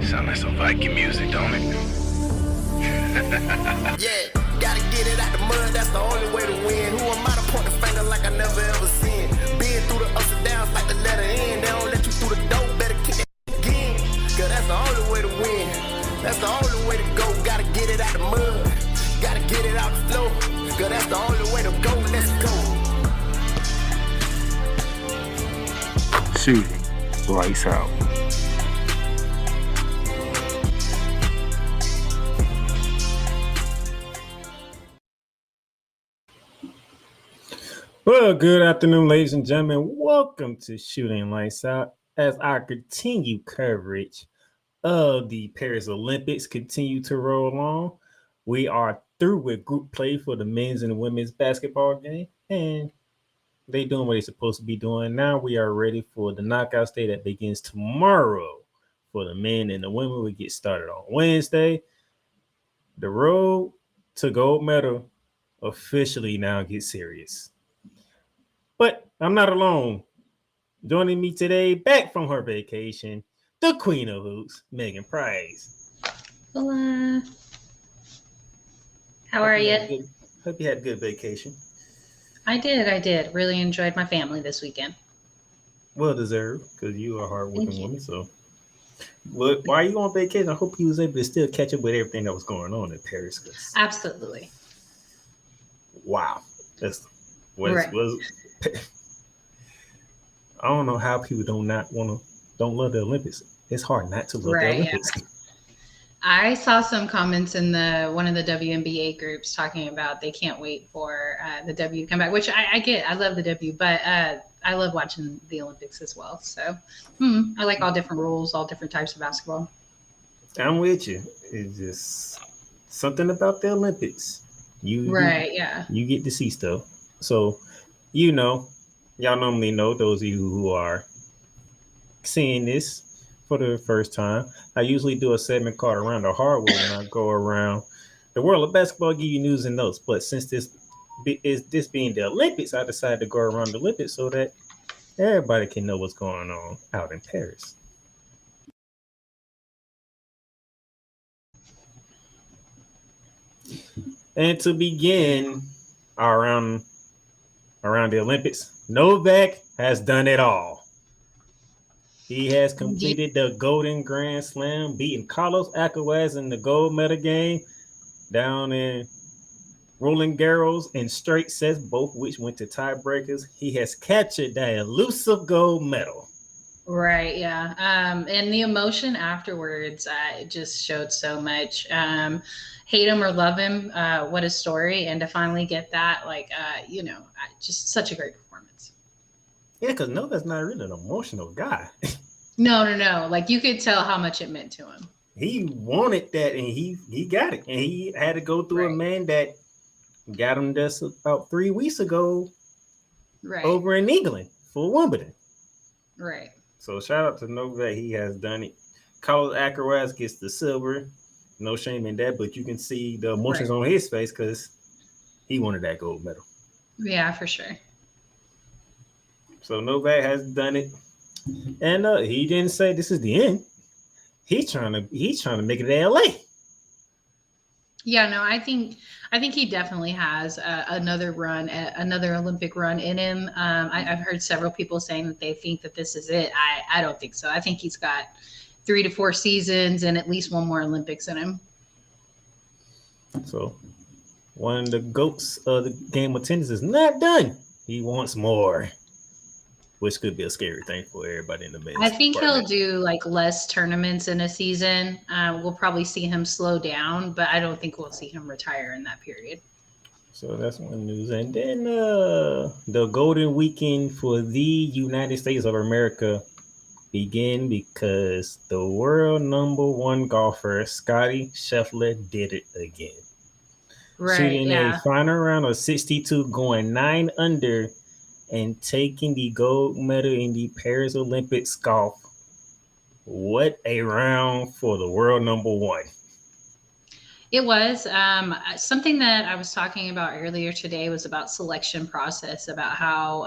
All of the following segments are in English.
Sound like some Viking music, don't it? Yeah, gotta get it out the mud, that's the only way to win. Who am I to point the finger like I never ever seen? Been through the ups and downs like the letter N. They don't let you through the door, better kick it again. Cause that's the only way to win. That's the only way to go. Gotta get it out the mud. Gotta get it out the flow. Cause that's the only way to go. Let's go. Shooting lights out. Well, good afternoon, ladies and gentlemen. Welcome to Shooting Lights Out as our continued coverage of the Paris Olympics continue to roll on. We are through with group play for the men's and women's basketball game, and they doing what they're supposed to be doing. Now we are ready for the knockout stage that begins tomorrow for the men and the women. We get started on Wednesday. The road to gold medal officially now gets serious. But I'm not alone. Joining me today, back from her vacation, the Queen of Hoops, Megan Price. Hola. How are you? Hope you had a good vacation. I did. Really enjoyed my family this weekend. Well deserved, because you are a hardworking woman. So, why are you on vacation? I hope you was able to still catch up with everything that was going on in Paris. Absolutely. Wow, that's Right. I don't know how people don't love the Olympics. It's hard not to love the Olympics. Yeah. I saw some comments in one of the WNBA groups talking about they can't wait for the W to come back, which I get. I love the W, but I love watching the Olympics as well. So I like all different rules, all different types of basketball. I'm with you. It's just something about the Olympics. You get to see stuff. So, y'all normally know, those of you who are seeing this for the first time, I usually do a segment called Around the Hardwood, and I go around the world of basketball, give you news and notes. But since this being the Olympics, I decided to go around the Olympics so that everybody can know what's going on out in Paris. And to begin around the Olympics, Novak has done it all. He has completed the Golden Grand Slam, beating Carlos Alcaraz in the gold medal game down in Roland Garros in straight sets, both which went to tiebreakers. He has captured that elusive gold medal. Right, yeah. And the emotion afterwards just showed so much. Hate him or love him, what a story. And to finally get that, just such a great performance. Yeah, because Novak's not really an emotional guy. No. Like, you could tell how much it meant to him. He wanted that, and he got it. And he had to go through a man that got him just about 3 weeks ago over in England for Wimbledon. Right. So shout out to Novak. He has done it. Carlos Alcaraz gets the silver. No shame in that, but you can see the emotions on his face because he wanted that gold medal. Yeah, for sure. So Novak has done it. And he didn't say this is the end. He's trying to make it to LA. Yeah, no, I think he definitely has another Olympic run in him. I've heard several people saying that they think that this is it. I don't think so. I think he's got 3 to 4 seasons and at least one more Olympics in him. So one of the GOATs of the game of tennis is not done. He wants more, which could be a scary thing for everybody in the men's. I think he'll do like less tournaments in a season. We'll probably see him slow down, but I don't think we'll see him retire in that period. So that's one news. And then the golden weekend for the United States of America began because the world #1 golfer, Scottie Scheffler, did it again. Right, shooting a final round of 62, going 9 under, and taking the gold medal in the Paris Olympics golf. What a round for the world #1. It was something that I was talking about earlier today was about selection process, about how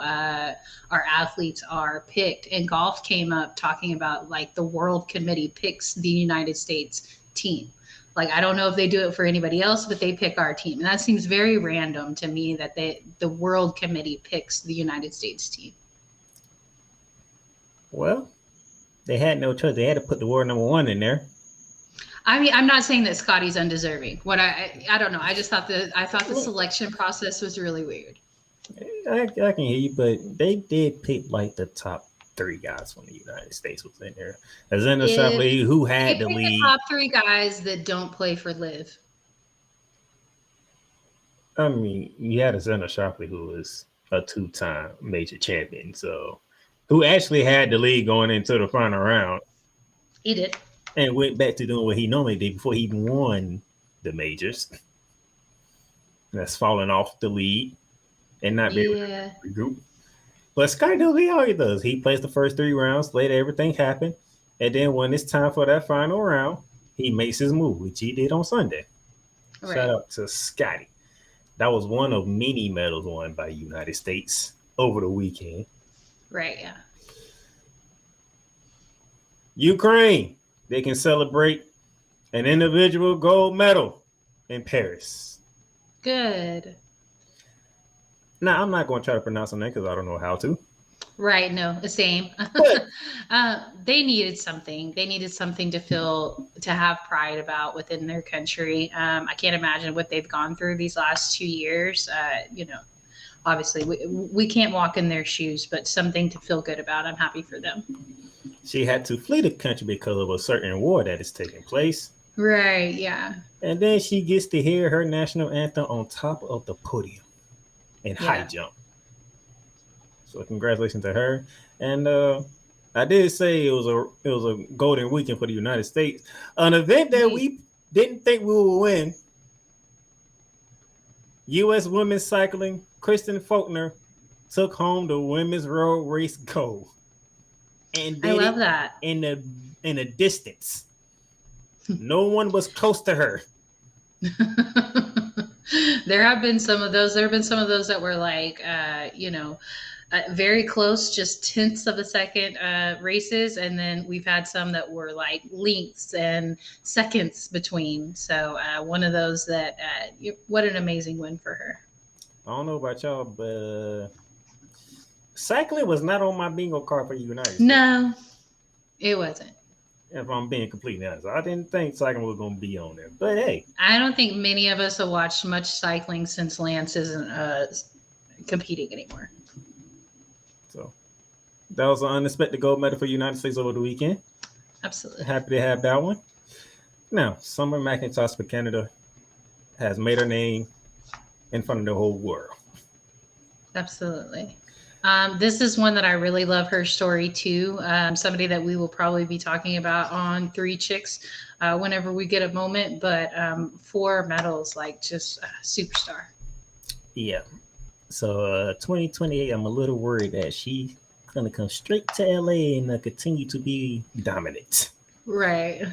our athletes are picked. And golf came up talking about like the world committee picks the United States team. Like I don't know if they do it for anybody else, but they pick our team, and that seems very random to me that the world committee picks the United States team. Well, they had no choice. They had to put the word #1 in there. I mean, I'm not saying that Scotty's undeserving. What I don't know. I just thought the selection process was really weird. I can hear you, but they did pick like the top 3 guys from the United States was in there. Azena Shapley, who had the lead. The top 3 guys that don't play for Live. I mean, you had Azena Shapley, who was a 2-time major champion, so who actually had the lead going into the final round. He did. And went back to doing what he normally did before he even won the majors. That's falling off the lead and not being able to regroup. But Sky does what he always does. He plays the first 3 rounds, later everything happened. And then when it's time for that final round, he makes his move, which he did on Sunday. Right. Shout out to Scotty. That was one of many medals won by the United States over the weekend. Right, yeah. Ukraine. They can celebrate an individual gold medal in Paris. Good. Now, I'm not going to try to pronounce them because I don't know how to. Right. No, the same. They needed something. They needed something to have pride about within their country. I can't imagine what they've gone through these last 2 years. Obviously we can't walk in their shoes, but something to feel good about. I'm happy for them. She had to flee the country because of a certain war that is taking place. Right, yeah. And then she gets to hear her national anthem on top of the podium in high jump. So congratulations to her. And I did say it was a golden weekend for the United States. An event that we didn't think we would win. U.S. women's cycling, Kristen Faulkner took home the women's road race gold. And I love that. In a distance. No one was close to her. There have been some of those. There have been some of those that were like, very close, just tenths of a second races. And then we've had some that were like lengths and seconds between. So one of those that, what an amazing win for her. I don't know about y'all, but cycling was not on my bingo card for the United States. No, it wasn't. If I'm being completely honest, I didn't think cycling was going to be on there. But hey, I don't think many of us have watched much cycling since Lance isn't competing anymore. So that was an unexpected gold medal for the United States over the weekend. Absolutely. Happy to have that one. Now, Summer McIntosh for Canada has made her name in front of the whole world. Absolutely. This is one that I really love her story too. Somebody that we will probably be talking about on 3 Chicks whenever we get a moment, but 4 medals, like just a superstar. Yeah. So 2028, I'm a little worried that she's going to come straight to LA and continue to be dominant. Right.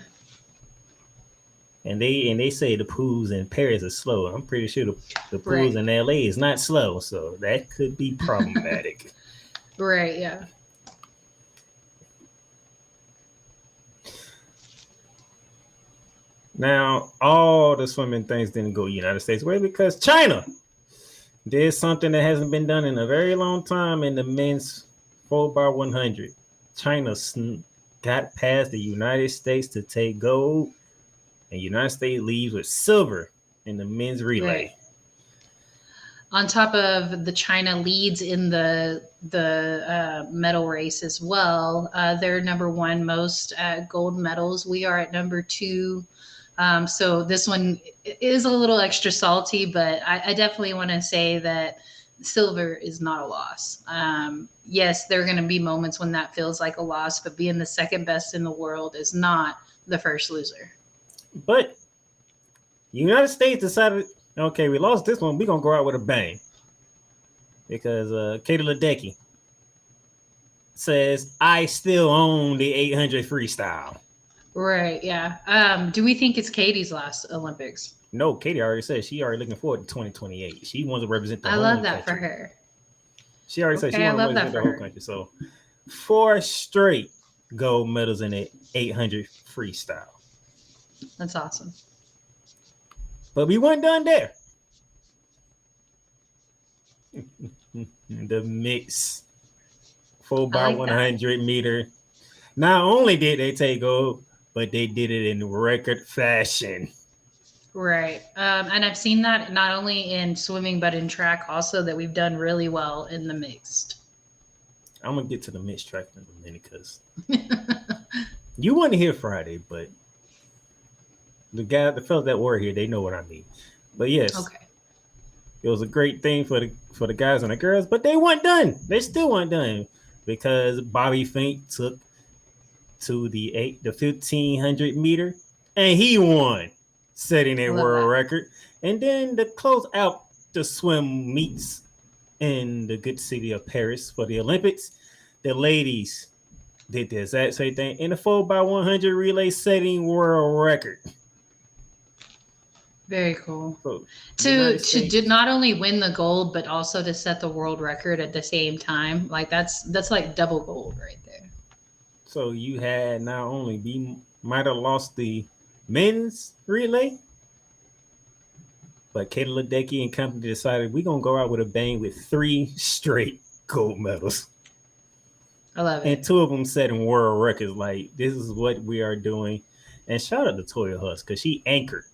And they say the pools in Paris are slow. I'm pretty sure the pools in LA is not slow, so that could be problematic. Right, yeah. Now, all the swimming things didn't go United States way because China did something that hasn't been done in a very long time in the men's 4x100. China got past the United States to take gold. And United States leaves with silver in the men's relay. Right. On top of the China leads in the medal race as well. They're number 1 most gold medals. We are at number 2. So this one is a little extra salty, but I definitely want to say that silver is not a loss. Yes, there are going to be moments when that feels like a loss, but being the second best in the world is not the first loser. But the United States decided, okay, we lost this one. We're going to go out with a bang. Because Katie Ledecky says, I still own the 800 freestyle. Right, yeah. Do we think it's Katie's last Olympics? No, Katie already said she already looking forward to 2028. She wants to represent the I whole love that country. for her. She already said she Okay, I wants to love that represent the for whole her. country. So 4 straight gold medals in the 800 freestyle. That's awesome. But we weren't done there. The mix 4 by like 100 meter. Not only did they take gold, but they did it in record fashion. Right. And I've seen that not only in swimming, but in track also, that we've done really well in the mixed. I'm going to get to the mixed track in a minute because you want to hear Friday, but the fellas that were here, they know what I mean. But yes, Okay. it was a great thing for the guys and the girls, but they weren't done. They still weren't done because Bobby Fink took to the 1500 meter and he won, setting a world record. And then to close out the swim meets in the good city of Paris for the Olympics, the ladies did the exact same thing in the 4 by 100 relay, setting world record. Very cool. So, to not only win the gold, but also to set the world record at the same time. Like that's like double gold right there. So you had not only might have lost the men's relay, but Kayla Ledecky and company decided we're gonna go out with a bang with 3 straight gold medals. I love it. And 2 of them setting world records. Like, this is what we are doing. And shout out to Toya Huss because she anchored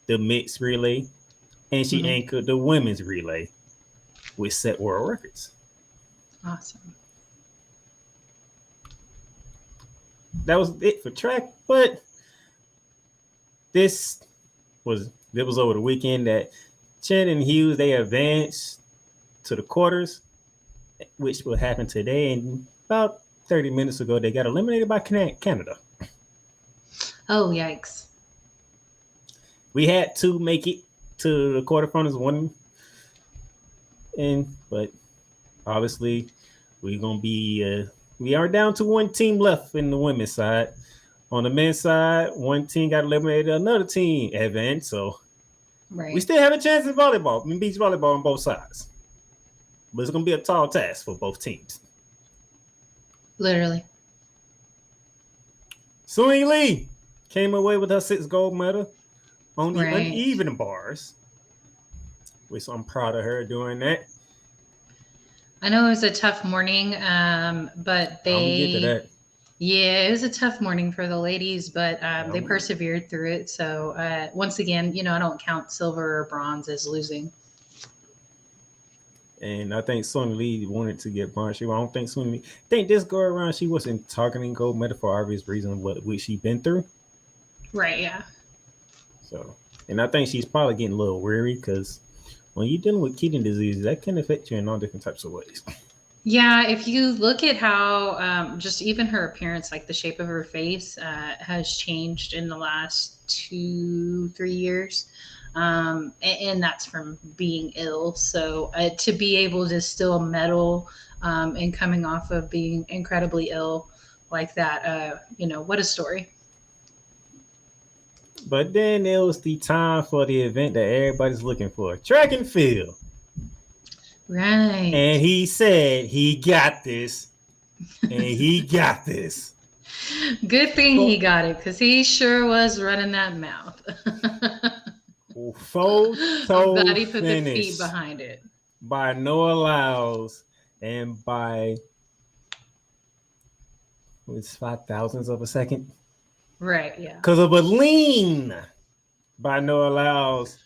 the mixed relay and she anchored the women's relay with set world records. Awesome. That was it for track, but it was over the weekend that Chen and Hughes, they advanced to the quarters, which will happen today. And about 30 minutes ago, they got eliminated by Canada. Oh, yikes. We had to make it to the quarterfinals, but obviously we're going to be we are down to 1 team left in the women's side. On the men's side, 1 team got eliminated, another team advanced. So we still have a chance in volleyball, in beach volleyball on both sides. But it's going to be a tall task for both teams. Literally. Sui Lee came away with her 6th gold medal on the uneven bars, which I'm proud of her doing that. I know it was a tough morning, but they... I'm going to get to that. Yeah, it was a tough morning for the ladies, but they persevered through it. So once again, I don't count silver or bronze as losing. And I think Sung Lee wanted to get bronze. I don't think Sung Lee. I think this go around she wasn't targeting gold medal for obvious reasons what she been through. Right. Yeah. So, and I think she's probably getting a little weary because when you're dealing with kidney disease, that can affect you in all different types of ways. Yeah, if you look at how just even her appearance, like the shape of her face, has changed in the last 2-3 years. And that's from being ill. So to be able to still medal and coming off of being incredibly ill like that, what a story. But then it was the time for the event that everybody's looking for, track and field. Right. And he said he got this. And he got this. Good thing he got it because he sure was running that mouth. Photo But he put the feet behind it. By Noah Lyles and by 5,000ths of a second. Right, yeah. Because of a lean by Noah Lyles,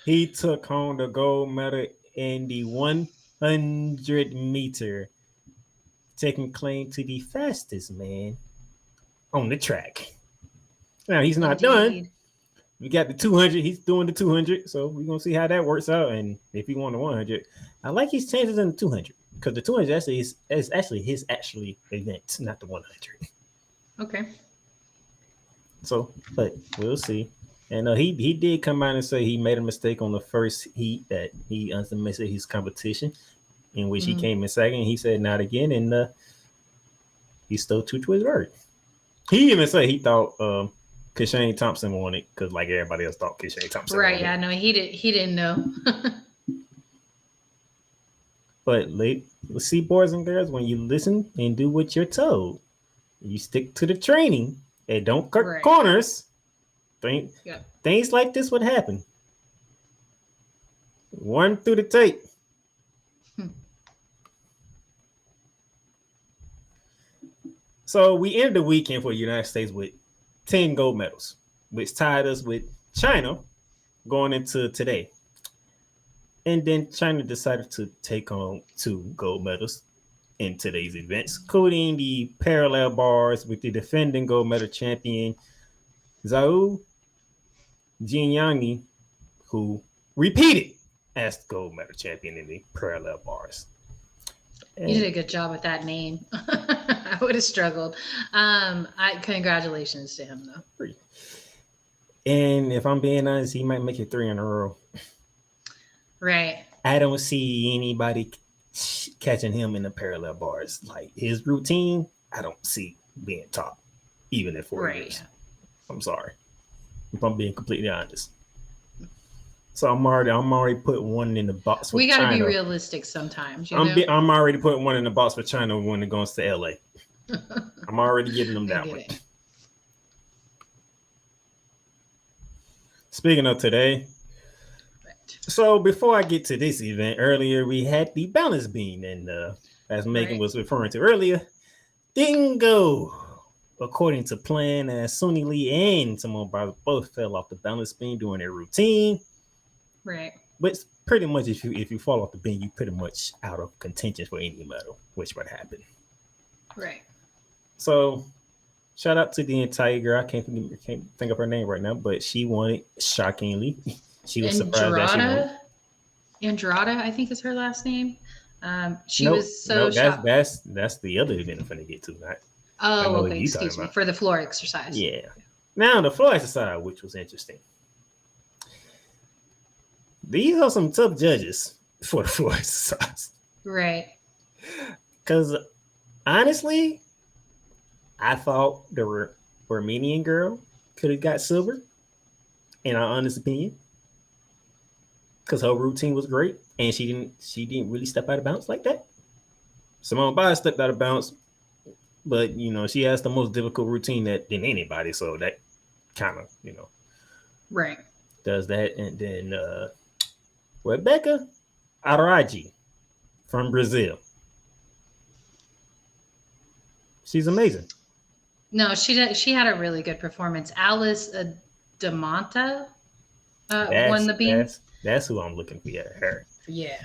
he took home the gold medal in the 100 meter, taking claim to the fastest man on the track. Now, he's not done. We got the 200. He's doing the 200. So we're going to see how that works out. And if he won the 100, I like his chances in the 200 because the 200 is actually his event, not the 100. Okay. So, but we'll see. And he did come out and say he made a mistake on the first heat that he underestimated his competition, in which he came in second. He said not again, and he still true to his word. He even said he thought Kashane Thompson won it because like everybody else thought Kashane Thompson Right. won Yeah. it. No, he didn't know. But let's see, boys and girls, when you listen and do what you're told, you stick to the training and don't cut Right. corners. Yep. Things like this would happen. Run through the tape. So we ended the weekend for the United States with 10 gold medals, which tied us with China going into today. And then China decided to take on 2 gold medals in today's events, including the parallel bars with the defending gold medal champion Zhao Jianyang, who repeated as the gold medal champion in the parallel bars. You did a good job with that name. I would have struggled. Congratulations to him, though. And if I'm being honest, he might make it 3 in a row. Right. I don't see anybody catching him in the parallel bars. Like his routine, I don't see being top, even at 4 years. Yeah. I'm sorry, if I'm being completely honest. So I'm already putting one in the box for we got to be China. realistic sometimes. I'm already putting one in the box for China when it goes to LA. I'm already giving them that one. It. Speaking of today, so before I get to this event, earlier we had the balance beam, and as Megan was referring to earlier, didn't go according to plan, as Suni Lee and Simone Biles both fell off the balance beam during their routine. Right. But pretty much, if you fall off the beam, you're pretty much out of contention for any medal, which would happen. Right. So, shout out to the entire girl. I can't think of her name right now, but she won it shockingly. She was surprised that she won it. Andrada, I think is her last name. She was so shocked. That's the other event I'm going to get to. Okay. Excuse me. For the floor exercise. Yeah. Now, the floor exercise, which was interesting. These are some tough judges for the floor exercise. Right. Because, honestly, I thought the Armenian girl could have got silver, in our honest opinion. Because her routine was great, and she didn't really step out of bounds like that. Simone Biles stepped out of bounds, but she has the most difficult routine than anybody, so that kind of right does that. And then Rebecca Araji from Brazil, she's amazing. No, she had a really good performance. Alice Damonta won the beam. That's who I'm looking for. Yeah, her. Yeah.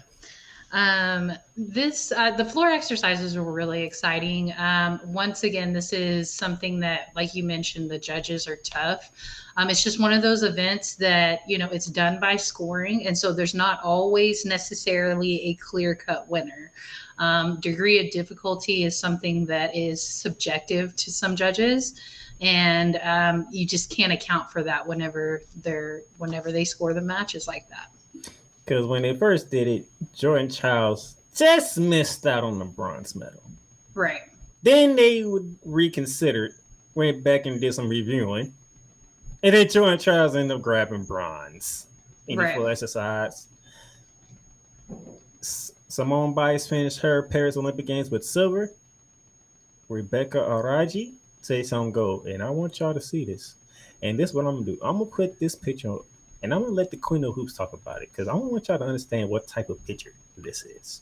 The floor exercises were really exciting. Once again, this is something that, like you mentioned, the judges are tough. It's just one of those events that, it's done by scoring. And so there's not always necessarily a clear-cut winner. Degree of difficulty is something that is subjective to some judges. And you just can't account for that whenever they score the matches like that. Because when they first did it, Jordan Childs just missed out on the bronze medal. Right. Then they would reconsider, went back and did some reviewing, and then Jordan Childs ended up grabbing bronze in the full exercise. Simone Biles finished her Paris Olympic Games with silver. Rebecca Araji takes on gold, and I want y'all to see this. And this is what I'm gonna do. I'm gonna put this picture on. And I'm going to let the Queen of Hoops talk about it because I want y'all to understand what type of picture this is.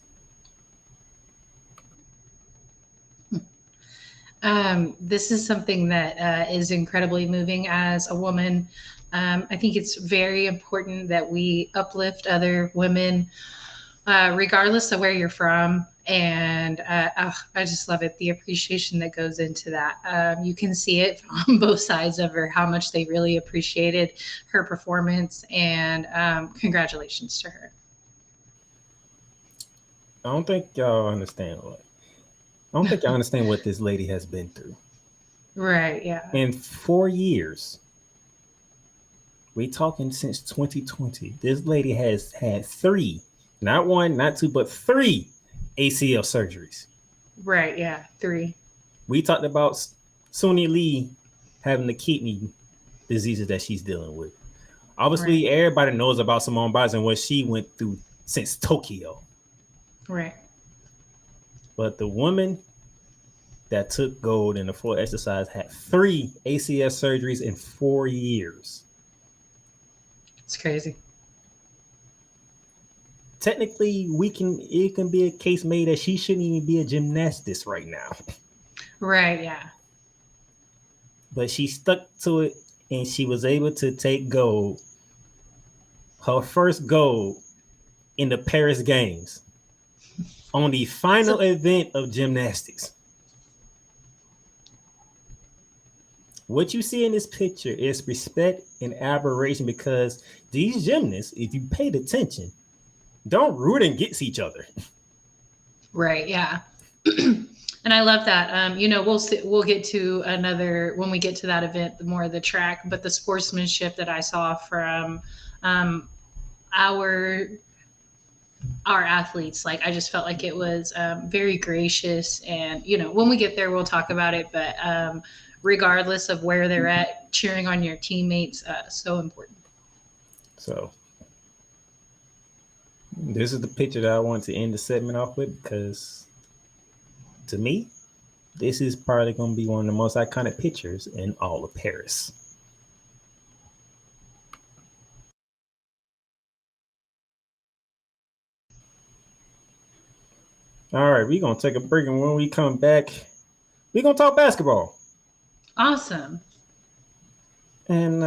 This is something that is incredibly moving as a woman. I think it's very important that we uplift other women, regardless of where you're from. And I just love it. The appreciation that goes into that. You can see it on both sides of her, how much they really appreciated her performance, and congratulations to her. I don't think y'all understand what this lady has been through. Right. Yeah. In 4 years, we talking since 2020, this lady has had 3, not 1, not 2, but 3 ACL surgeries. Right, yeah, 3. We talked about Suni Lee having the kidney diseases that she's dealing with. Obviously, everybody knows about Simone Biles and what she went through since Tokyo. Right. But the woman that took gold in the floor exercise had 3 ACS surgeries in 4 years. It's crazy. Technically, it can be a case made that she shouldn't even be a gymnastist right now. Right, yeah. But she stuck to it, and she was able to take gold. Her first gold in the Paris Games on the final event of gymnastics. What you see in this picture is respect and admiration, because these gymnasts, if you paid attention, don't root against each other. Right, yeah. And I love that. We'll get to another when we get to that event, the more of the track, but the sportsmanship that I saw from our athletes, like I just felt like it was very gracious. And when we get there, we'll talk about it. But regardless of where they're at, cheering on your teammates, so important. So this is the picture that I want to end the segment off with, because to me, this is probably going to be one of the most iconic pictures in all of Paris. All right, we're going to take a break, and when we come back, we're going to talk basketball. Awesome. And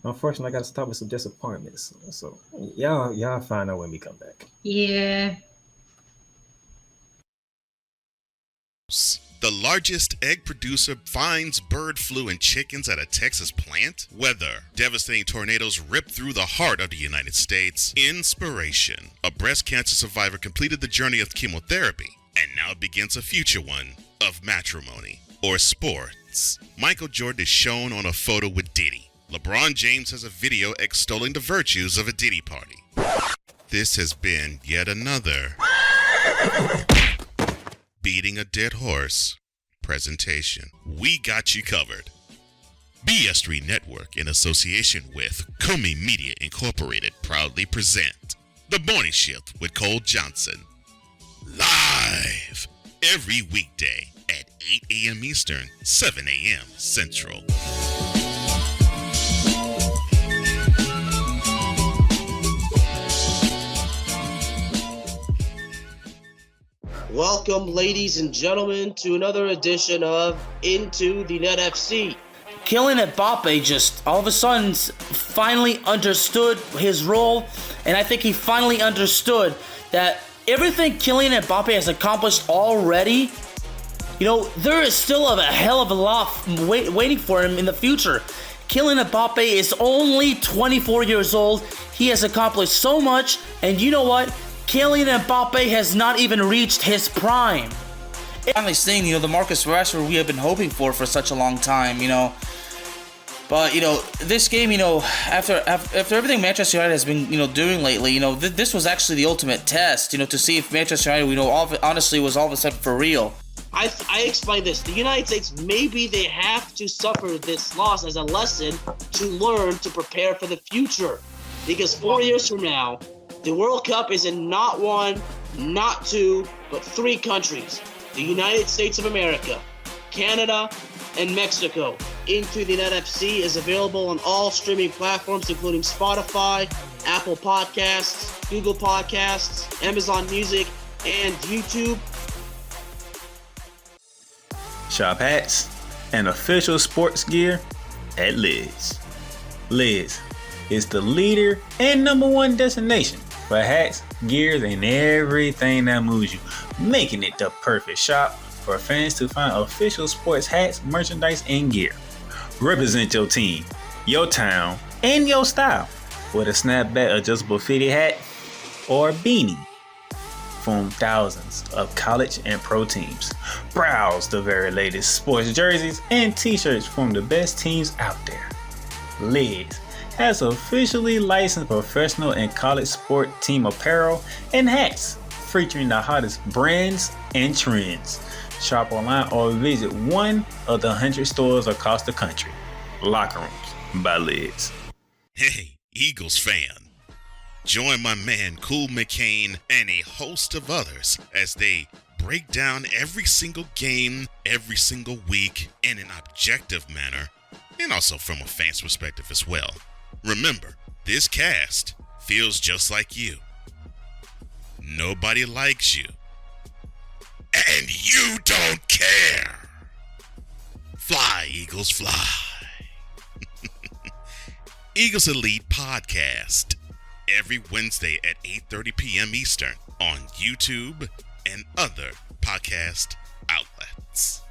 unfortunately, I got to start with some disappointments. So y'all find out when we come back. Yeah. The largest egg producer finds bird flu in chickens at a Texas plant. Weather. Devastating tornadoes rip through the heart of the United States. Inspiration. A breast cancer survivor completed the journey of chemotherapy, and now begins a future one of matrimony. Or sports. Michael Jordan is shown on a photo with Diddy. LeBron James has a video extolling the virtues of a Diddy party. This has been yet another beating a dead horse presentation. We got you covered. BS3 Network, in association with Comey Media Incorporated, proudly present The Morning Shift with Cole Johnson. Live every weekday at 8 a.m. Eastern, 7 a.m. Central. Welcome, ladies and gentlemen, to another edition of Into the Net FC. Kylian Mbappe just all of a sudden finally understood his role, and I think he finally understood that everything Kylian Mbappe has accomplished already, there is still a hell of a lot waiting for him in the future. Kylian Mbappe is only 24 years old. He has accomplished so much, and you know what? Kylian Mbappe has not even reached his prime. Finally seeing, the Marcus Rashford we have been hoping for such a long time, But, this game, after everything Manchester United has been, doing lately, this was actually the ultimate test, to see if Manchester United, honestly was all of a sudden for real. I explained this. The United States, maybe they have to suffer this loss as a lesson to learn to prepare for the future. Because 4 years from now, the World Cup is in not 1, not 2, but 3 countries. The United States of America, Canada, and Mexico. Into the Net FC is available on all streaming platforms, including Spotify, Apple Podcasts, Google Podcasts, Amazon Music, and YouTube. Shop hats and official sports gear at Lids. Lids is the leader and #1 destination for hats, gears, and everything that moves you, making it the perfect shop for fans to find official sports hats, merchandise, and gear. Represent your team, your town, and your style with a snapback adjustable fitted hat or beanie from thousands of college and pro teams. Browse the very latest sports jerseys and t-shirts from the best teams out there. Lids has officially licensed professional and college sport team apparel and hats featuring the hottest brands and trends. Shop online or visit one of the 100 stores across the country. Locker Rooms by Liz. Hey, Eagles fan. Join my man Cool McCain and a host of others as they break down every single game, every single week in an objective manner, and also from a fan's perspective as well. Remember, this cast feels just like you. Nobody likes you. And you don't care. Fly, Eagles, fly. Eagles Elite Podcast. Every Wednesday at 8:30 p.m. Eastern on YouTube and other podcast outlets.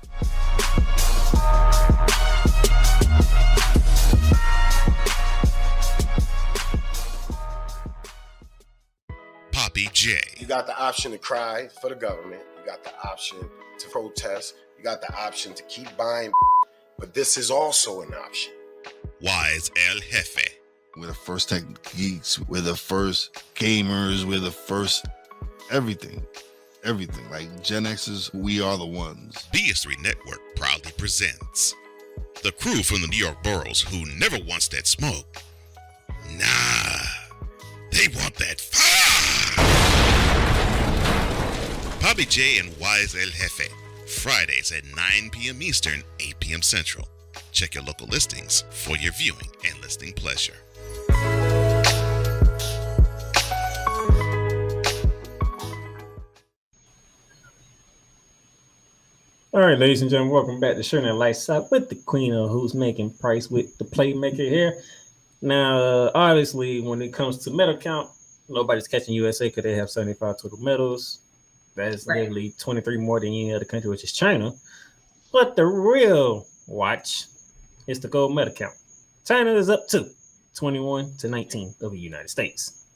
Poppy J. You got the option to cry for the government. You got the option to protest. You got the option to keep buying, but this is also an option. Wise El Jefe. We're the first tech geeks. We're the first gamers. We're the first everything. Everything. Like Gen X's, we are the ones. BS3 Network proudly presents the crew from the New York boroughs who never wants that smoke. Nah, they want that fire. Poppy J and Wise El Jefe. Fridays at 9 p.m. Eastern, 8 p.m. Central. Check your local listings for your viewing and listening pleasure. All right, ladies and gentlemen, welcome back to Shooting Lights Out with the Queen of Who's Making Price with the Playmaker here. Now, obviously, when it comes to medal count, nobody's catching USA because they have 75 total medals. That's literally 23 more than any other country, which is China. But the real watch is the gold medal count. China is up to 21-19 of the United States.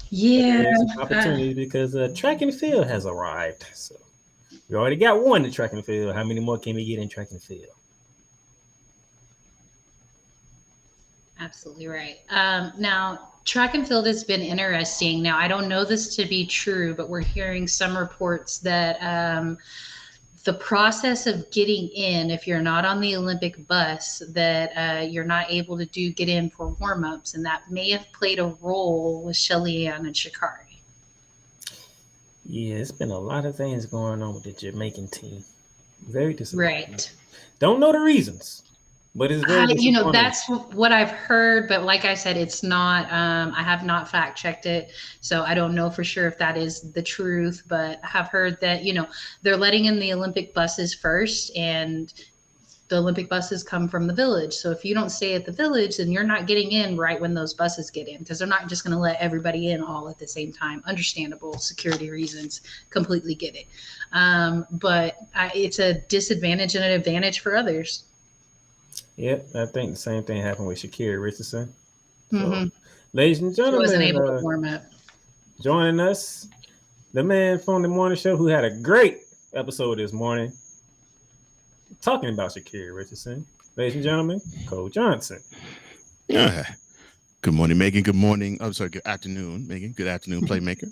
Yeah. There's an opportunity because track and field has arrived. So we already got one in track and field. How many more can we get in track and field? Absolutely right. Now, track and field has been interesting. Now, I don't know this to be true, but we're hearing some reports that the process of getting in, if you're not on the Olympic bus, that you're not able to get in for warm-ups, and that may have played a role with Shelly Ann and Sha'Carri. Yeah, it's been a lot of things going on with the Jamaican team. Very disappointing. Right. Don't know the reasons, but it's very disappointing. That's what I've heard, but like I said, it's not, I have not fact checked it. So I don't know for sure if that is the truth, but I have heard that, they're letting in the Olympic buses first, and the Olympic buses come from the village. So if you don't stay at the village, then you're not getting in right when those buses get in, because they're not just going to let everybody in all at the same time. Understandable security reasons, completely get it. But it's a disadvantage and an advantage for others. Yep, I think the same thing happened with Sha'Carri Richardson. Mm-hmm. So, ladies and She gentlemen, wasn't able to warm up. Joining us, the man from the morning show who had a great episode this morning, talking about Sha'Carri Richardson. Ladies and gentlemen, Cole Johnson. Good morning, Megan. Good morning. I'm sorry, good afternoon, Megan. Good afternoon, Playmaker.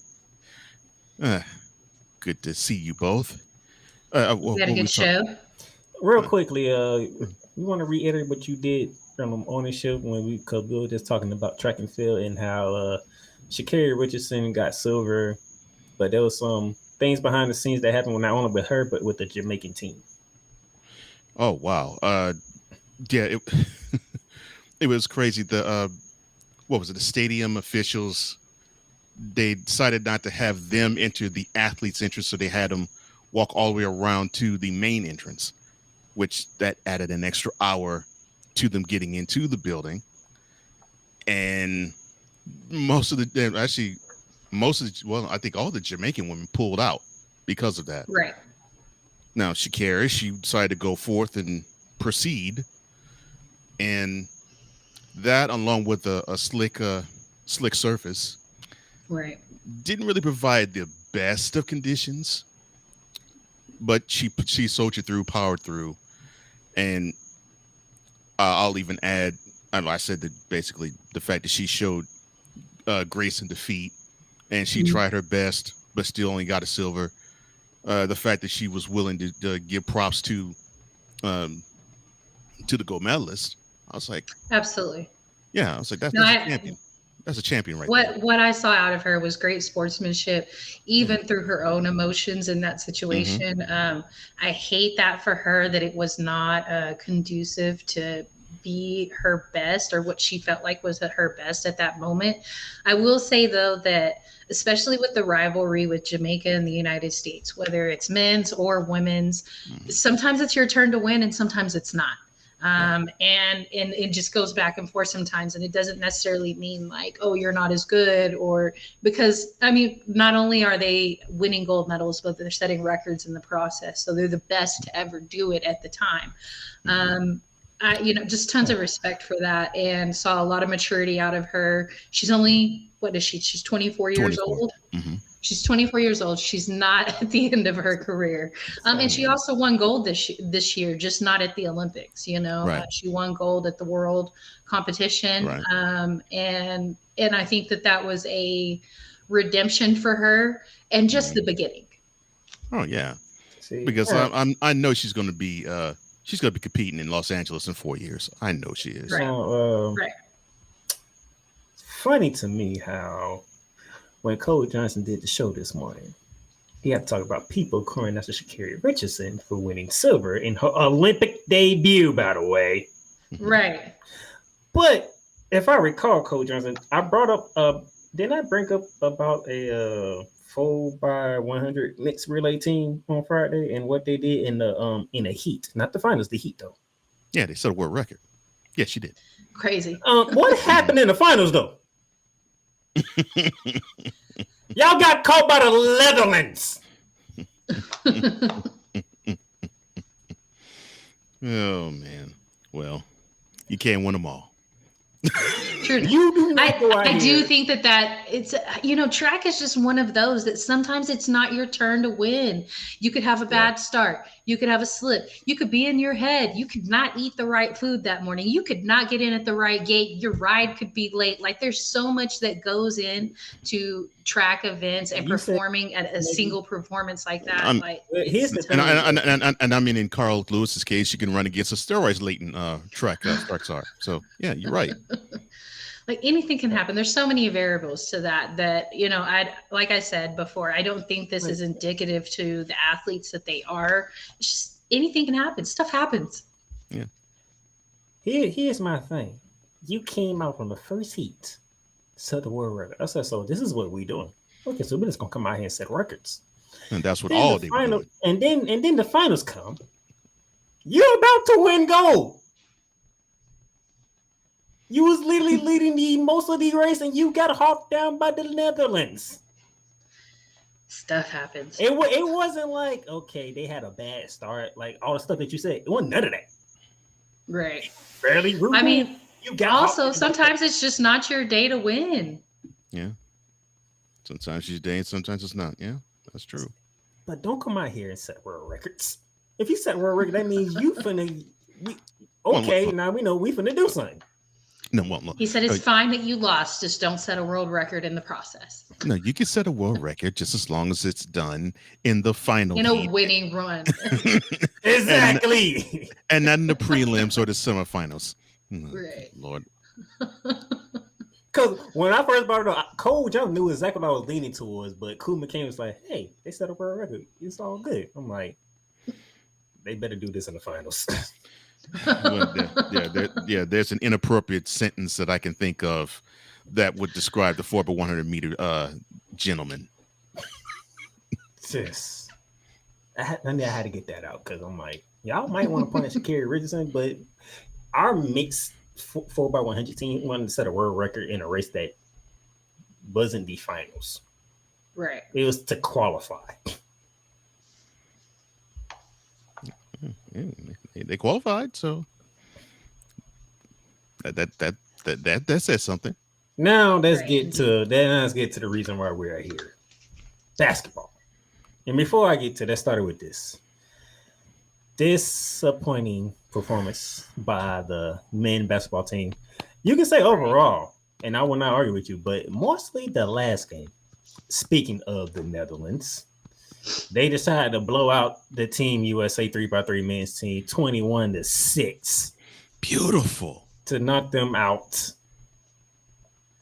Good to see you both. You had a good show. Real quickly, we want to reiterate what you did on the show when we were just talking about track and field and how Sha'Carri Richardson got silver, but there was some things behind the scenes that happened not only with her but with the Jamaican team. Oh wow, yeah, it was crazy. The what was it? The stadium officials, they decided not to have them enter the athletes' entrance, so they had them walk all the way around to the main entrance, which that added an extra hour to them getting into the building. And I think all the Jamaican women pulled out because of that. Right. Now, Sha'Carri, she decided to go forth and proceed. And that, along with a slick surface, right, didn't really provide the best of conditions. But she soldiered through, powered through. And I'll even add, I said that basically the fact that she showed grace in defeat, and she tried her best, but still only got a silver. The fact that she was willing to give props to to the gold medalist. I was like, Absolutely. yeah, I was like, that's No, a champion. That's a champion right there. What I saw out of her was great sportsmanship, even through her own emotions in that situation. I hate that for her that it was not conducive to be her best or what she felt like was at her best at that moment. I will say though that especially with the rivalry with Jamaica and the United States, whether it's men's or women's, sometimes it's your turn to win and sometimes it's not. And it just goes back and forth sometimes, and it doesn't necessarily mean like, oh, you're not as good, or because I mean, not only are they winning gold medals, but they're setting records in the process, so they're the best to ever do it at the time. Just tons of respect for that, and saw a lot of maturity out of her. She's only, what is she? She's 24 years 24. old. She's 24 years old. She's not at the end of her career. And she also won gold this year, just not at the Olympics. Right. She won gold at the world competition. Right. And I think that was a redemption for her and just the beginning. Oh yeah. See, Because I know she's going to be competing in Los Angeles in 4 years. I know she is. Right. Right. Funny to me how when Cole Johnson did the show this morning, he had to talk about people crying after Sha'Carri Richardson for winning silver in her Olympic debut, by the way. Right. But if I recall, Cole Johnson, I brought up, didn't I bring up about a 4x100 mixed relay team on Friday and what they did in the heat, not the finals, the heat though. Yeah, they set a world record. Yes, she did. Crazy. What happened in the finals though? Y'all got caught by the Netherlands. Oh man. Well, you can't win them all. True. You do not go out I do here. think that it's, track is just one of those that sometimes it's not your turn to win. You could have a bad start. You could have a slip. You could be in your head. You could not eat the right food that morning. You could not get in at the right gate. Your ride could be late. Like there's so much that goes in to track events and performing at a single performance like that. Here's the thing. And I mean, in Carl Lewis's case, you can run against a steroids latent track starts are. So yeah, you're right. Like anything can happen. There's so many variables to that like I said before, I don't think this is indicative to the athletes that they are. It's just anything can happen. Stuff happens. Yeah. Here's my thing. You came out from the first heat, set the world record. I said, so this is what we doing. Okay, so we're just gonna come out here and set records. And that's what Then all the they were final, doing. and then the finals come. You're about to win gold. You was literally leading most of the race, and you got hawked down by the Netherlands. Stuff happens. It wasn't like, okay, they had a bad start, like all the stuff that you said. It wasn't none of that. Right. Barely rooting. I mean, you got also sometimes it's just not your day to win. Yeah. Sometimes it's your day, and sometimes it's not. Yeah, that's true. But don't come out here and set world records. If you set world record, that means you finna. Now we know we finna do something. No, well, look. He said it's fine that you lost, just don't set a world record in the process. No, you can set a world record just as long as it's done in the final. In a winning run. Exactly. And not in the prelims or the semifinals. Right. Lord. Because when I first brought it up, Cole Johnson knew exactly what I was leaning towards, but Cool McCain was like, hey, they set a world record. It's all good. I'm like, they better do this in the finals. Well, there's an inappropriate sentence that I can think of that would describe the 4x100 meter gentleman. Sis, I had to get that out because I'm like, y'all might want to punish Sha'Carri Richardson, but our mixed 4x100 team wanted to set a world record in a race that wasn't the finals. Right. It was to qualify. Yeah, they qualified, so that says something. Now let's get to the reason why we're here. Basketball. And before I get to that, started with this disappointing performance by the men basketball team. You can say overall, and I will not argue with you, but mostly the last game. Speaking of the Netherlands, they decided to blow out the Team USA 3x3 men's team 21-6. Beautiful. to knock them out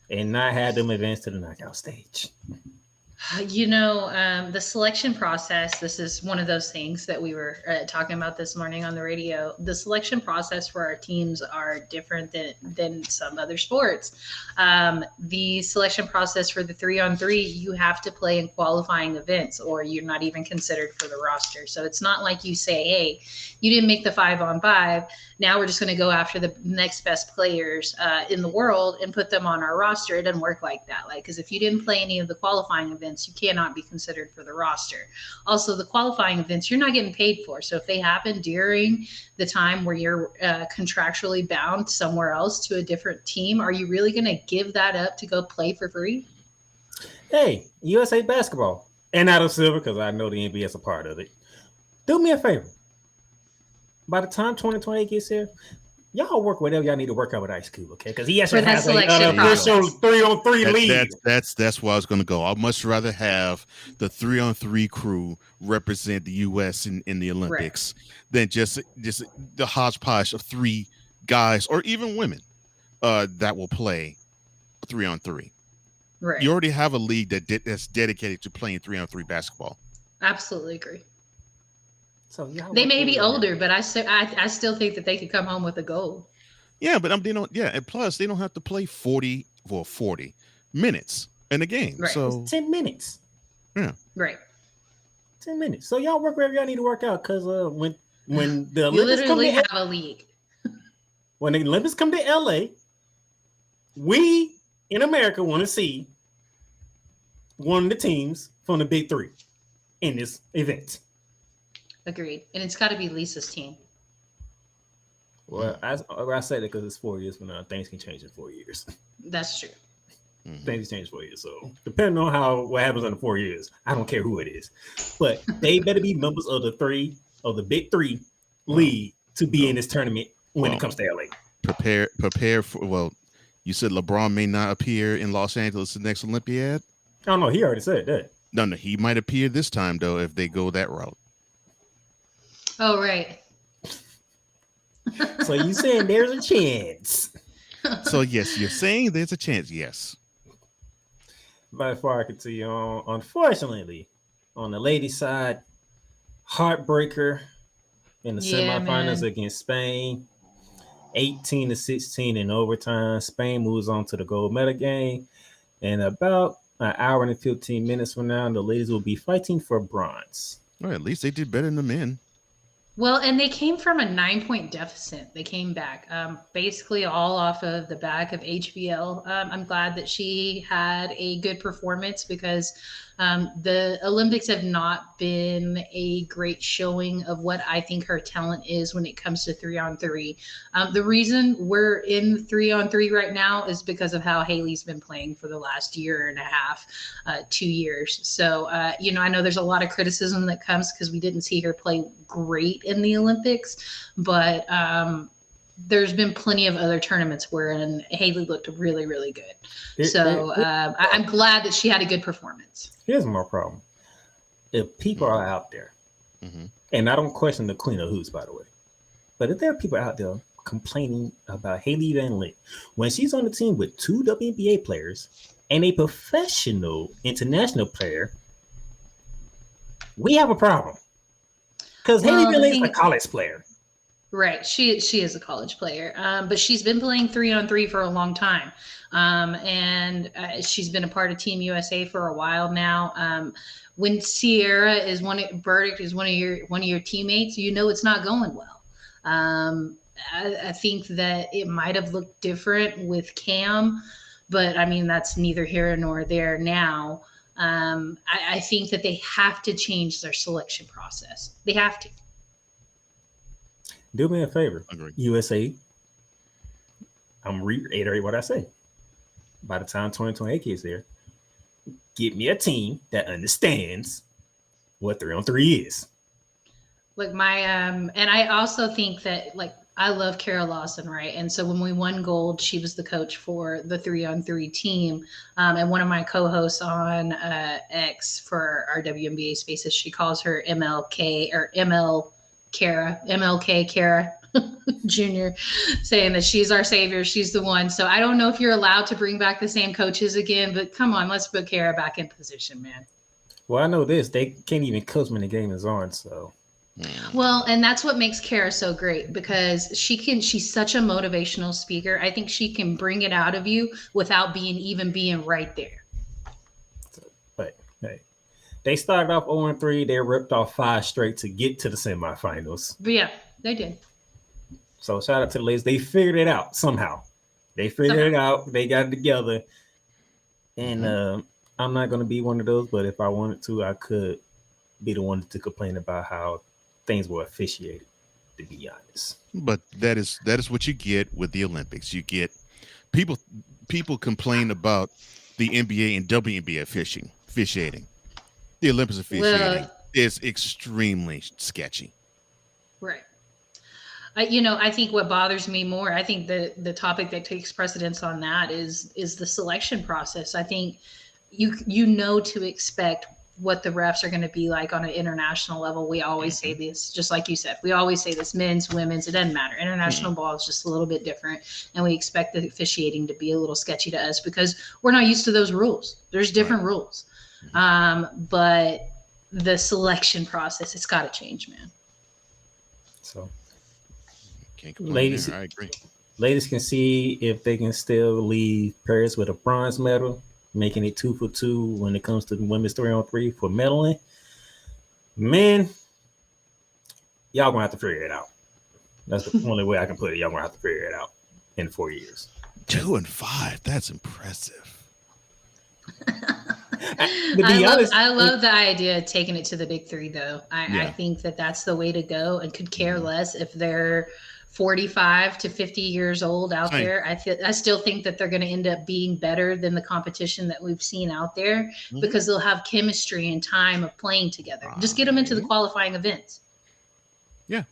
and not have them advance to the knockout stage. The selection process, this is one of those things that we were talking about this morning on the radio. The selection process for our teams are different than some other sports. The selection process for the 3-on-3, you have to play in qualifying events or you're not even considered for the roster. So it's not like you say, hey, you didn't make the 5-on-5. Now we're just going to go after the next best players in the world and put them on our roster. It doesn't work like that. Because if you didn't play any of the qualifying events, you cannot be considered for the roster. Also, the qualifying events, you're not getting paid for. So if they happen during the time where you're contractually bound somewhere else to a different team, are you really going to give that up to go play for free? Hey, USA basketball and Adam Silver, because I know the NBA is a part of it. Do me a favor. By the time 2028 gets here, y'all work whatever y'all need to work out with Ice Cube, okay? Because he actually has an official 3-on-3 league. That's where I was going to go. I'd much rather have the 3-on-3 crew represent the U.S. in the Olympics than just the hodgepodge of 3 guys or even women that will play 3-on-3. Right. You already have a league that's dedicated to playing 3-on-3 basketball. Absolutely agree. So they may be older, but I still think that they could come home with a gold. Yeah, but and plus they don't have to play 40 minutes in a game. Right. So it's 10 minutes. Yeah. Right. 10 minutes. So y'all work wherever y'all need to work out because when the you Olympics literally have a league. When the Olympics come to LA, we in America want to see one of the teams from the Big 3 in this event. Agreed. And it's got to be Lisa's team. Well, I said it because it's 4 years from now. Things can change in 4 years. That's true. Things change 4 years. So depending on what happens in the 4 years, I don't care who it is. But they better be members of the Big 3 league to be in this tournament when it comes to LA. Prepare for you said LeBron may not appear in Los Angeles the next Olympiad? Oh no, he already said that. No, he might appear this time though if they go that route. Oh, right. So you saying there's a chance? So yes, you're saying there's a chance. Yes. By far, I can tell you unfortunately, on the ladies' side, heartbreaker in the semifinals against Spain, 18-16 in overtime. Spain moves on to the gold medal game, and about an hour and 15 minutes from now, the ladies will be fighting for bronze. Well, at least they did better than the men. Well, and they came from a 9-point deficit. They came back basically all off of the back of HBL. I'm glad that she had a good performance because the Olympics have not been a great showing of what I think her talent is when it comes to 3-on-3. The reason we're in 3-on-3 right now is because of how Haley's been playing for the last year and a half, 2 years. So, I know there's a lot of criticism that comes because we didn't see her play great in the Olympics, but there's been plenty of other tournaments wherein Haley looked really, really good. I'm glad that she had a good performance. Here's my problem. If people are out there, and I don't question the Queen of Hoops, by the way, but if there are people out there complaining about Haley Van Lent when she's on the team with 2 WNBA players and a professional international player, we have a problem. Because Haley Van Lent is a college player. Right. She is a college player, but she's been playing 3-on-3 for a long time. And she's been a part of Team USA for a while now. When Sierra is one of your teammates, it's not going well. I think that it might have looked different with Cam, but I mean, that's neither here nor there now. I think that they have to change their selection process. They have to. Do me a favor, Agreed. USA. I'm reiterating what I say. By the time 2028 gets there, get me a team that understands what 3-on-3 is. Look, and I also think that I love Kara Lawson, right? And so when we won gold, she was the coach for the 3-on-3 team. And one of my co-hosts on X for our WNBA Spaces, she calls her MLK or MLK Kara. Jr. saying that she's our savior, she's the one. So I don't know if you're allowed to bring back the same coaches again, but come on, let's put Kara back in position, man. Well, I know this. They can't even coach when the game is on, so. Well, and that's what makes Kara so great because she's such a motivational speaker. I think she can bring it out of you without being right there. But hey, they started off 0-3. They ripped off 5 straight to get to the semifinals. But yeah, they did. So shout out to the ladies. They figured it out somehow. They figured it out. They got it together. And I'm not going to be one of those, but if I wanted to, I could be the one to complain about how things were officiated, to be honest. But that is what you get with the Olympics. You get people complain about the NBA and WNBA officiating. The Olympics officiating is extremely sketchy. Right. I think what bothers me more, I think the topic that takes precedence on that is the selection process. I think you know to expect what the refs are going to be like on an international level. We always say this, just like you said, we always say this, men's, women's, it doesn't matter. International ball is just a little bit different. And we expect the officiating to be a little sketchy to us because we're not used to those rules. There's different rules. But the selection process, it's got to change, man. So can't complain ladies, there. I agree. Ladies can see if they can still leave Paris with a bronze medal, making it 2 for 2 when it comes to the women's 3-on-3 for medaling. Men, y'all gonna have to figure it out. That's the only way I can put it. Y'all gonna have to figure it out in 4 years. 2 and 5. That's impressive. I love the idea of taking it to the big 3, though. I think that's the way to go, and could care less if they're 45 to 50 years old out there. I still think that they're going to end up being better than the competition that we've seen out there because they'll have chemistry and time of playing together. Just get them into the qualifying events. Yeah.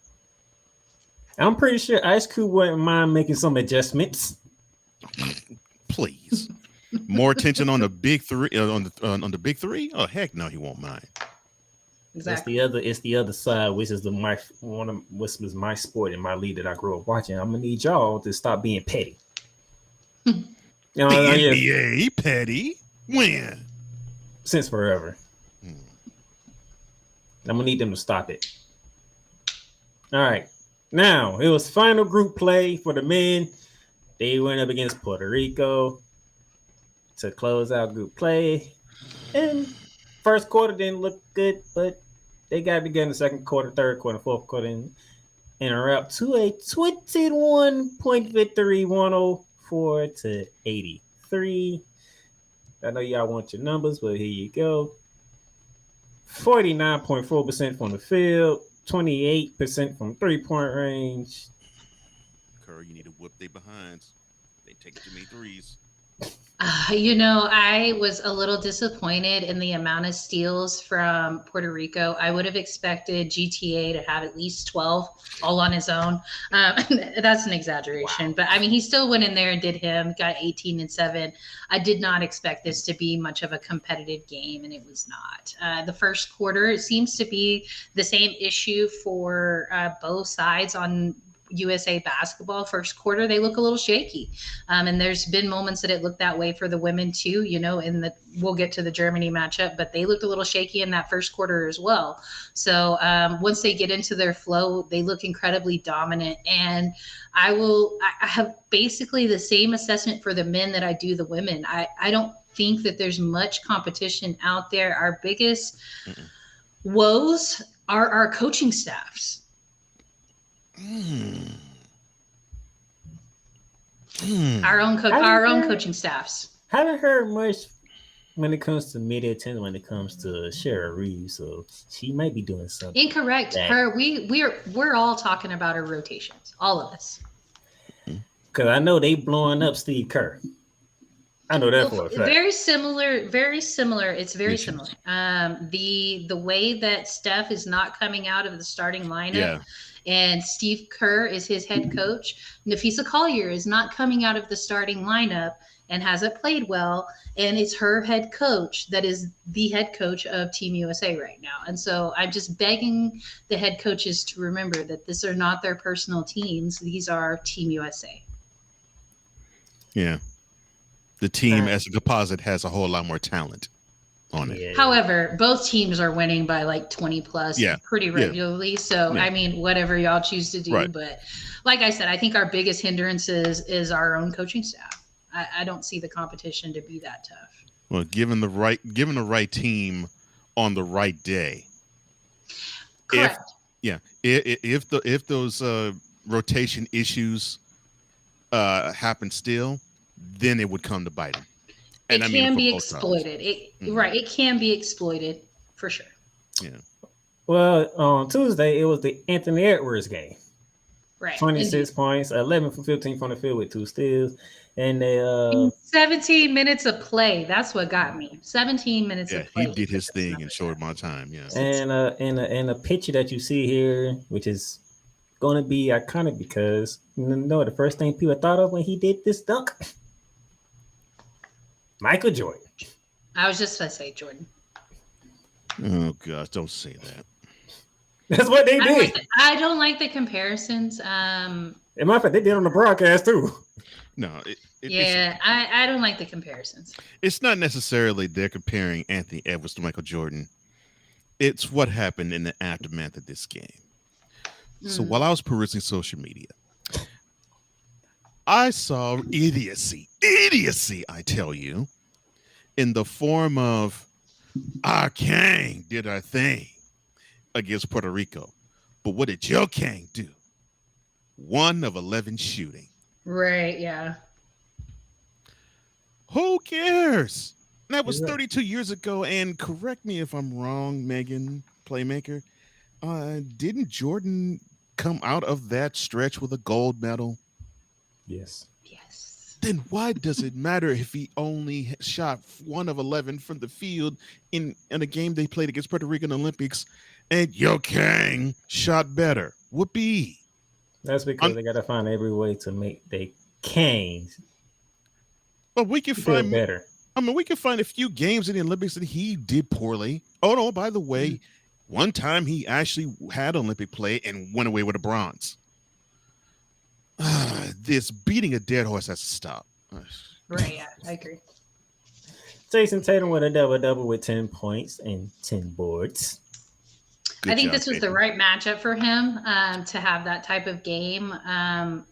I'm pretty sure Ice Cube wouldn't mind making some adjustments. Please. More attention on the big 3 on the big 3? Oh heck no, he won't mind. Exactly. It's the other side, which is which was my sport and my league that I grew up watching. I'm gonna need y'all to stop being petty. The NBA petty? When? Since forever. I'm gonna need them to stop it. All right. Now it was final group play for the men. They went up against Puerto Rico to close out group play. And first quarter didn't look good, but they got it together in the second quarter, third quarter, fourth quarter, and are up to a 21-point victory, 104-83. I know y'all want your numbers, but here you go. 49.4% from the field, 28% from 3-point range. Curry, you need to whip their behinds. They take too many threes. I was a little disappointed in the amount of steals from Puerto Rico. I would have expected GTA to have at least 12 all on his own. That's an exaggeration, but I mean, he still went in there and did him, got 18 and 7. I did not expect this to be much of a competitive game, and it was not. The first quarter, it seems to be the same issue for both sides on USA basketball. First quarter, they look a little shaky. And there's been moments that it looked that way for the women too, we'll get to the Germany matchup, but they looked a little shaky in that first quarter as well. So once they get into their flow, they look incredibly dominant. And I have basically the same assessment for the men that I do the women. I don't think that there's much competition out there. Our biggest woes are our coaching staffs. Our own coaching staffs. Haven't heard much when it comes to mid-10, when it comes to Shara Reeves, so she might be doing something. Incorrect. We're all talking about her rotations, all of us. Because I know they blowing up Steve Kerr. I know that for a fact. Very similar. It's very similar. The way that Steph is not coming out of the starting lineup and Steve Kerr is his head coach. Nafisa Collier is not coming out of the starting lineup and hasn't played well, and it's her head coach that is the head coach of Team USA right now. And so I'm just begging the head coaches to remember that these are not their personal teams. These are Team USA. Yeah. The team as a composite has a whole lot more talent on it. Yeah. However, both teams are winning by like 20 plus pretty regularly. So, I mean, whatever y'all choose to do. Right. But like I said, I think our biggest hindrance is our own coaching staff. I don't see the competition to be that tough. Well, given the right team on the right day. Correct. If those rotation issues happen still, then it would come to bite them. And it can be exploited. Right. It can be exploited for sure. Yeah. Well, on Tuesday, it was the Anthony Edwards game. Right. 26 points, 11 from 15 from the field with 2 steals. And they 17 minutes of play. That's what got me. 17 minutes of play. He did his thing in short amount of time. Yeah. And a picture that you see here, which is going to be iconic because the first thing people thought of when he did this dunk, Michael Jordan. I was just going to say Jordan. Oh gosh, don't say that. That's what they did. I don't like the comparisons. In my fact, they did on the broadcast too. No, I don't like the comparisons. It's not necessarily they're comparing Anthony Edwards to Michael Jordan. It's what happened in the aftermath of this game. So while I was perusing social media, I saw idiocy, I tell you, in the form of our king did our thing against Puerto Rico. But what did your king do? 1 of 11 shooting. Right, yeah. Who cares? That was 32 years ago. And correct me if I'm wrong, Megan, Playmaker. Didn't Jordan come out of that stretch with a gold medal? Yes. Then why does it matter if he only shot 1 of 11 from the field in a game they played against Puerto Rico in the Olympics and your king shot better? Whoopee. That's because they got to find every way to make their kings. But we can find better. I mean, we can find a few games in the Olympics that he did poorly. Oh, no, by the way, one time he actually had Olympic play and went away with a bronze. This beating a dead horse has to stop. Right, yeah, I agree. Jason Tatum with a double-double with 10 points and 10 boards. I think this was the right matchup for him to have that type of game.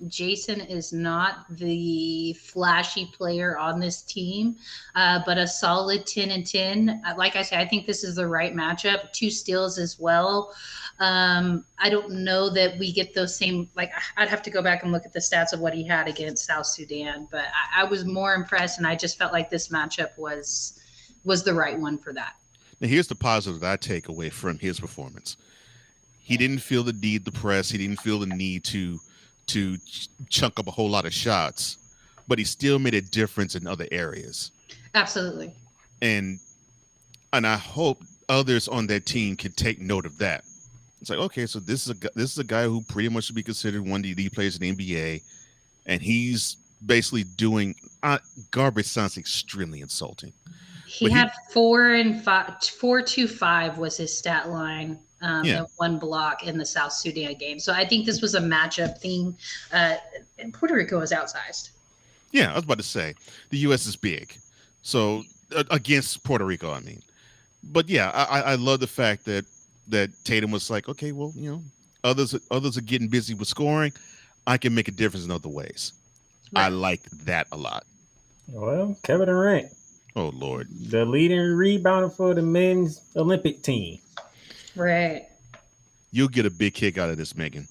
Jason is not the flashy player on this team, but a solid 10 and 10. Like I said, I think this is the right matchup. 2 steals as well. I don't know that we get those same, like I'd have to go back and look at the stats of what he had against South Sudan, but I was more impressed, and I just felt like this matchup was the right one for that. Now, here's the positive that I take away from his performance. He didn't feel the need to press. He didn't feel the need to chunk up a whole lot of shots, but he still made a difference in other areas. Absolutely. And I hope others on that team can take note of that. It's like, okay, so this is a guy who pretty much should be considered one of the elite players in the NBA, and he's basically doing garbage. Sounds extremely insulting. He had 4 and 5, 4-2-5 was his stat line. And 1 block in the South Sudan game. So I think this was a matchup thing. And Puerto Rico was outsized. Yeah, I was about to say the U.S. is big, so against Puerto Rico, I mean. But yeah, I love the fact that Tatum was like, okay, well, others are getting busy with scoring. I can make a difference in other ways. Right. I like that a lot. Well, Kevin Durant. Oh Lord, the leading rebounder for the men's Olympic team. Right. You'll get a big kick out of this, Megan.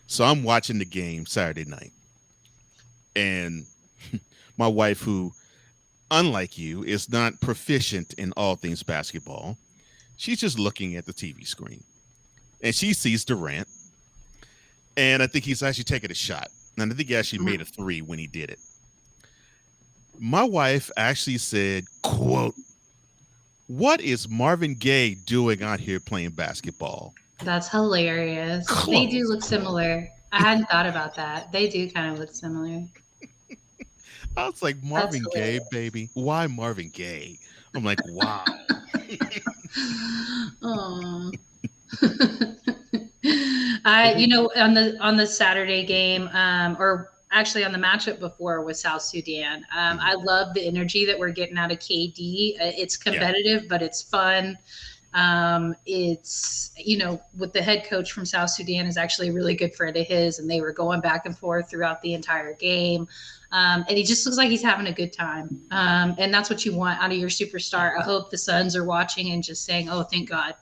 So I'm watching the game Saturday night. And my wife, who, unlike you, is not proficient in all things basketball, she's just looking at the TV screen. And she sees Durant. And I think he's actually taking a shot. And I think he actually made a 3 when he did it. My wife actually said, quote, "What is Marvin Gaye doing out here playing basketball?" That's hilarious. They do look similar. I hadn't thought about that. They do kind of look similar. I was like, That's Marvin Gaye, hilarious. baby. Why Marvin Gaye? I'm like, wow. Oh. On the Saturday game, or actually on the matchup before with South Sudan, I love the energy that we're getting out of KD. It's competitive, but it's fun. It's with the head coach from South Sudan is actually a really good friend of his, and they were going back and forth throughout the entire game. And he just looks like he's having a good time. And that's what you want out of your superstar. I hope the Suns are watching and just saying, "Oh, thank God."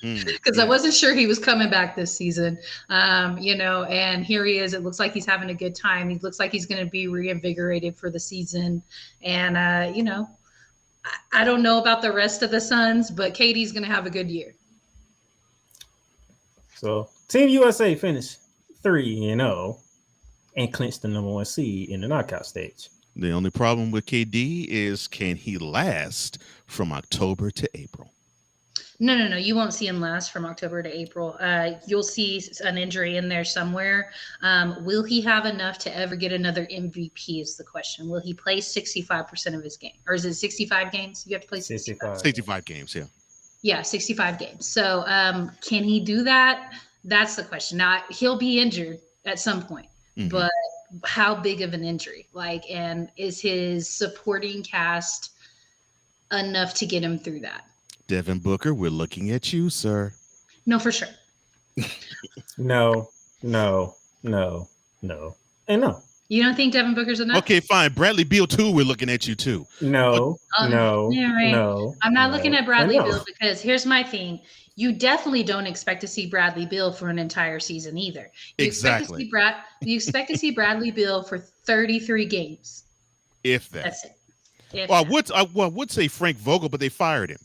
Because I wasn't sure he was coming back this season, and here he is. It looks like he's having a good time. He looks like he's going to be reinvigorated for the season. And, I don't know about the rest of the Suns, but Katie's going to have a good year. So Team USA finished 3-0 and clinched the number 1 seed in the knockout stage. The only problem with KD is, can he last from October to April? No. You won't see him last from October to April. You'll see an injury in there somewhere. Will he have enough to ever get another MVP is the question. Will he play 65% of his game? Or is it 65 games? You have to play 65. 65 games, yeah. Yeah, 65 games. So can he do that? That's the question. Now, he'll be injured at some point, but how big of an injury? And is his supporting cast enough to get him through that? Devin Booker, we're looking at you, sir. No, for sure. No. And no. You don't think Devin Booker's enough? Okay, fine. Bradley Beal, too, we're looking at you, too. No. Yeah, right. No. I'm not no, looking at Bradley no. Beal because here's my thing. You definitely don't expect to see Bradley Beal for an entire season either. You Exactly. You expect to see Bradley Beal for 33 games. If that. That's it. I would say Frank Vogel, but they fired him.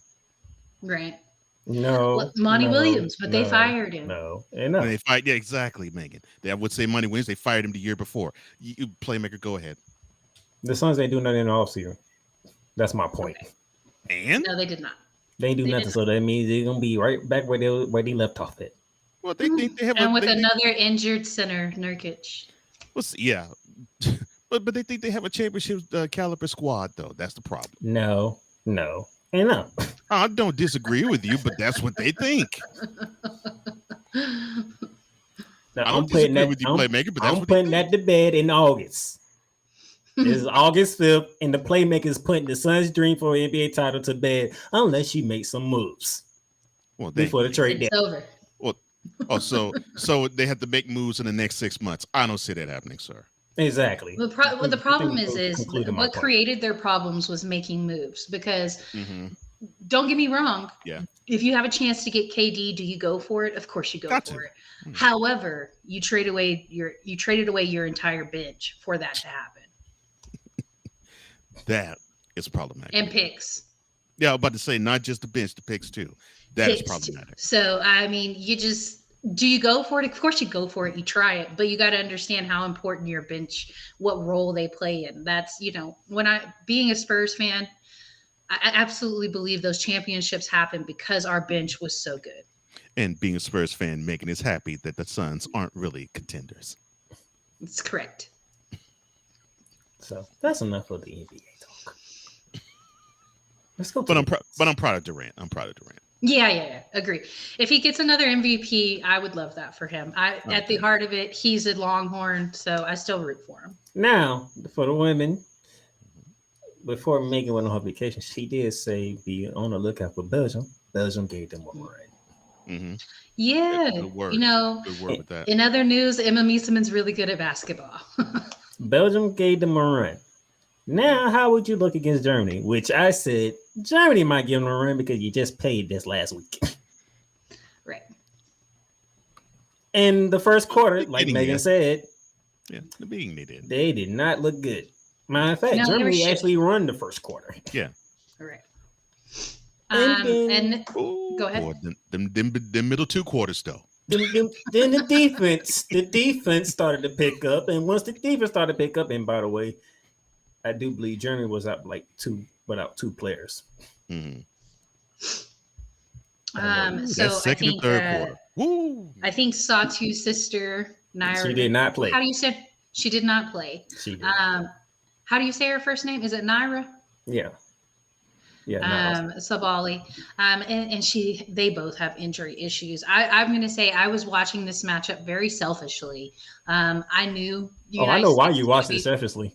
Right. No. Monty Williams, but they fired him. No. And no. They fired, yeah, exactly, Megan. I would say Monty Williams. They fired him the year before. You Playmaker, go ahead. The Suns ain't do nothing in the offseason. That's my point. Okay. And? No, they did not. They ain't do nothing, so that means they're gonna be right back where they left off at. Well, they think they have another injured center, Nurkic. Yeah. but they think they have a championship caliber squad, though. That's the problem. No. And no. I don't disagree with you, but that's what they think. Now, I don't disagree with you, Playmaker, but that's I'm what putting that to bed in August. This is August 5th, and the Playmaker is putting the Suns' dream for an NBA title to bed unless you make some moves before the trade. It's over. Well, so they have to make moves in the next 6 months. I don't see that happening, sir. Exactly. The problem is what created their problems was making moves because don't get me wrong. Yeah. If you have a chance to get KD, do you go for it? Of course you go for it. However, you traded away your entire bench for that to happen. That is problematic. And picks. Yeah, I was about to say not just the bench, the picks too. That is problematic. So I mean, do you go for it? Of course you go for it. You try it, but you got to understand how important your bench, what role they play in. That's, being a Spurs fan, I absolutely believe those championships happened because our bench was so good. And being a Spurs fan, Megan is happy that the Suns aren't really contenders. That's correct. So that's enough of the NBA talk. Let's go. But I'm proud of Durant. Yeah. Agree. If he gets another MVP, I would love that for him. At the heart of it, he's a Longhorn, so I still root for him. Now, for the women, before Megan went on her vacation, she did say be on the lookout for Belgium. Belgium gave them a run. Mm-hmm. Yeah. Good word. Good word with that. In other news, Emma Mieseman's really good at basketball. Belgium gave them a run. Now, how would you look against Germany? Which I said Germany might give them a run because you just paid this last week. Right. In the first quarter, like Megan said, the beginning they did. They did not look good. Matter of fact, Germany actually run the first quarter. Yeah. Right. And go ahead. Boy, them middle 2 quarters though. Then the defense started to pick up, and once the defense started to pick up, and by the way, I do believe Germany was up without 2 players. Mm-hmm. So That's I second and think third quarter. Woo! I think Sawtooth's sister Naira. She did not play. How do you say? She did not play. She did. Not play. How do you say her first name? Is it Naira? Yeah. Yeah. No. Savali. And they both have injury issues. I'm going to say I was watching this matchup very selfishly. I knew. I know why you watched it selfishly.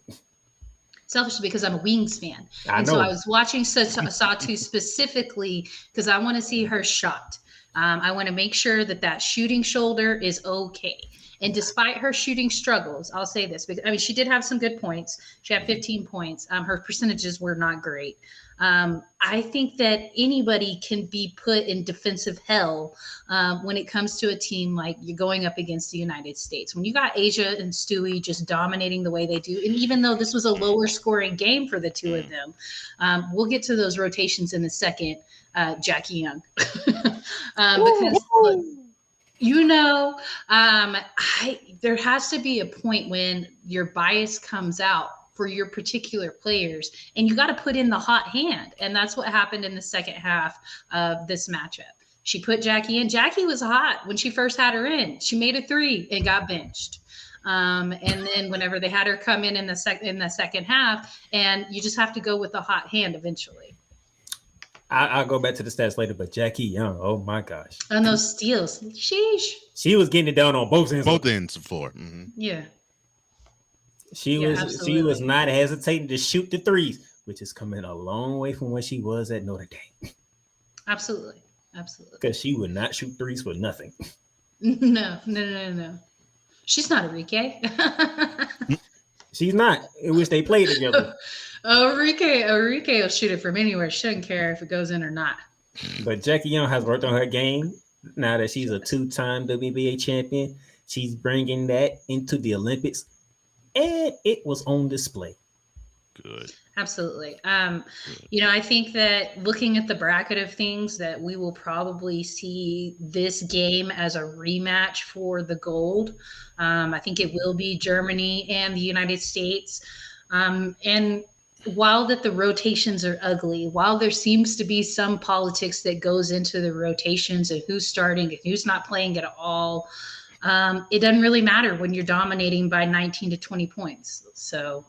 Selfishly because I'm a Wings fan. So I was watching Sawtooth specifically because I want to see her shot. I want to make sure that shooting shoulder is okay. And despite her shooting struggles, I'll say this because she did have some good points. She had 15 points. Her percentages were not great. I think that anybody can be put in defensive hell when it comes to a team like you're going up against the United States. When you got Asia and Stewie just dominating the way they do, and even though this was a lower scoring game for the two of them, we'll get to those rotations in a second, Jackie Young. Because look, there has to be a point when your bias comes out for your particular players, and you got to put in the hot hand. And that's what happened in the second half of this matchup. She put Jackie in. Jackie was hot when she first had her in. She made a 3 and got benched. And then whenever they had her come in the second half, and you just have to go with the hot hand eventually. I'll go back to the stats later, but Jackie Young, oh my gosh. And those steals, sheesh. She was getting it done on both ends. Both ends of the floor. Mm-hmm. Yeah. She was not hesitating to shoot the threes, which is coming a long way from where she was at Notre Dame. Absolutely. Because she would not shoot threes for nothing. No. She's not Enrique. She's not. I wish they played together. Enrique will shoot it from anywhere. She doesn't care if it goes in or not. But Jackie Young has worked on her game. Now that she's a 2-time WNBA champion, she's bringing that into the Olympics, and it was on display. Good. Absolutely. I think that looking at the bracket of things, that we will probably see this game as a rematch for the gold. I think it will be Germany and the United States. And while that the rotations are ugly, while there seems to be some politics that goes into the rotations and who's starting and who's not playing at all, it doesn't really matter when you're dominating by 19 to 20 points. So,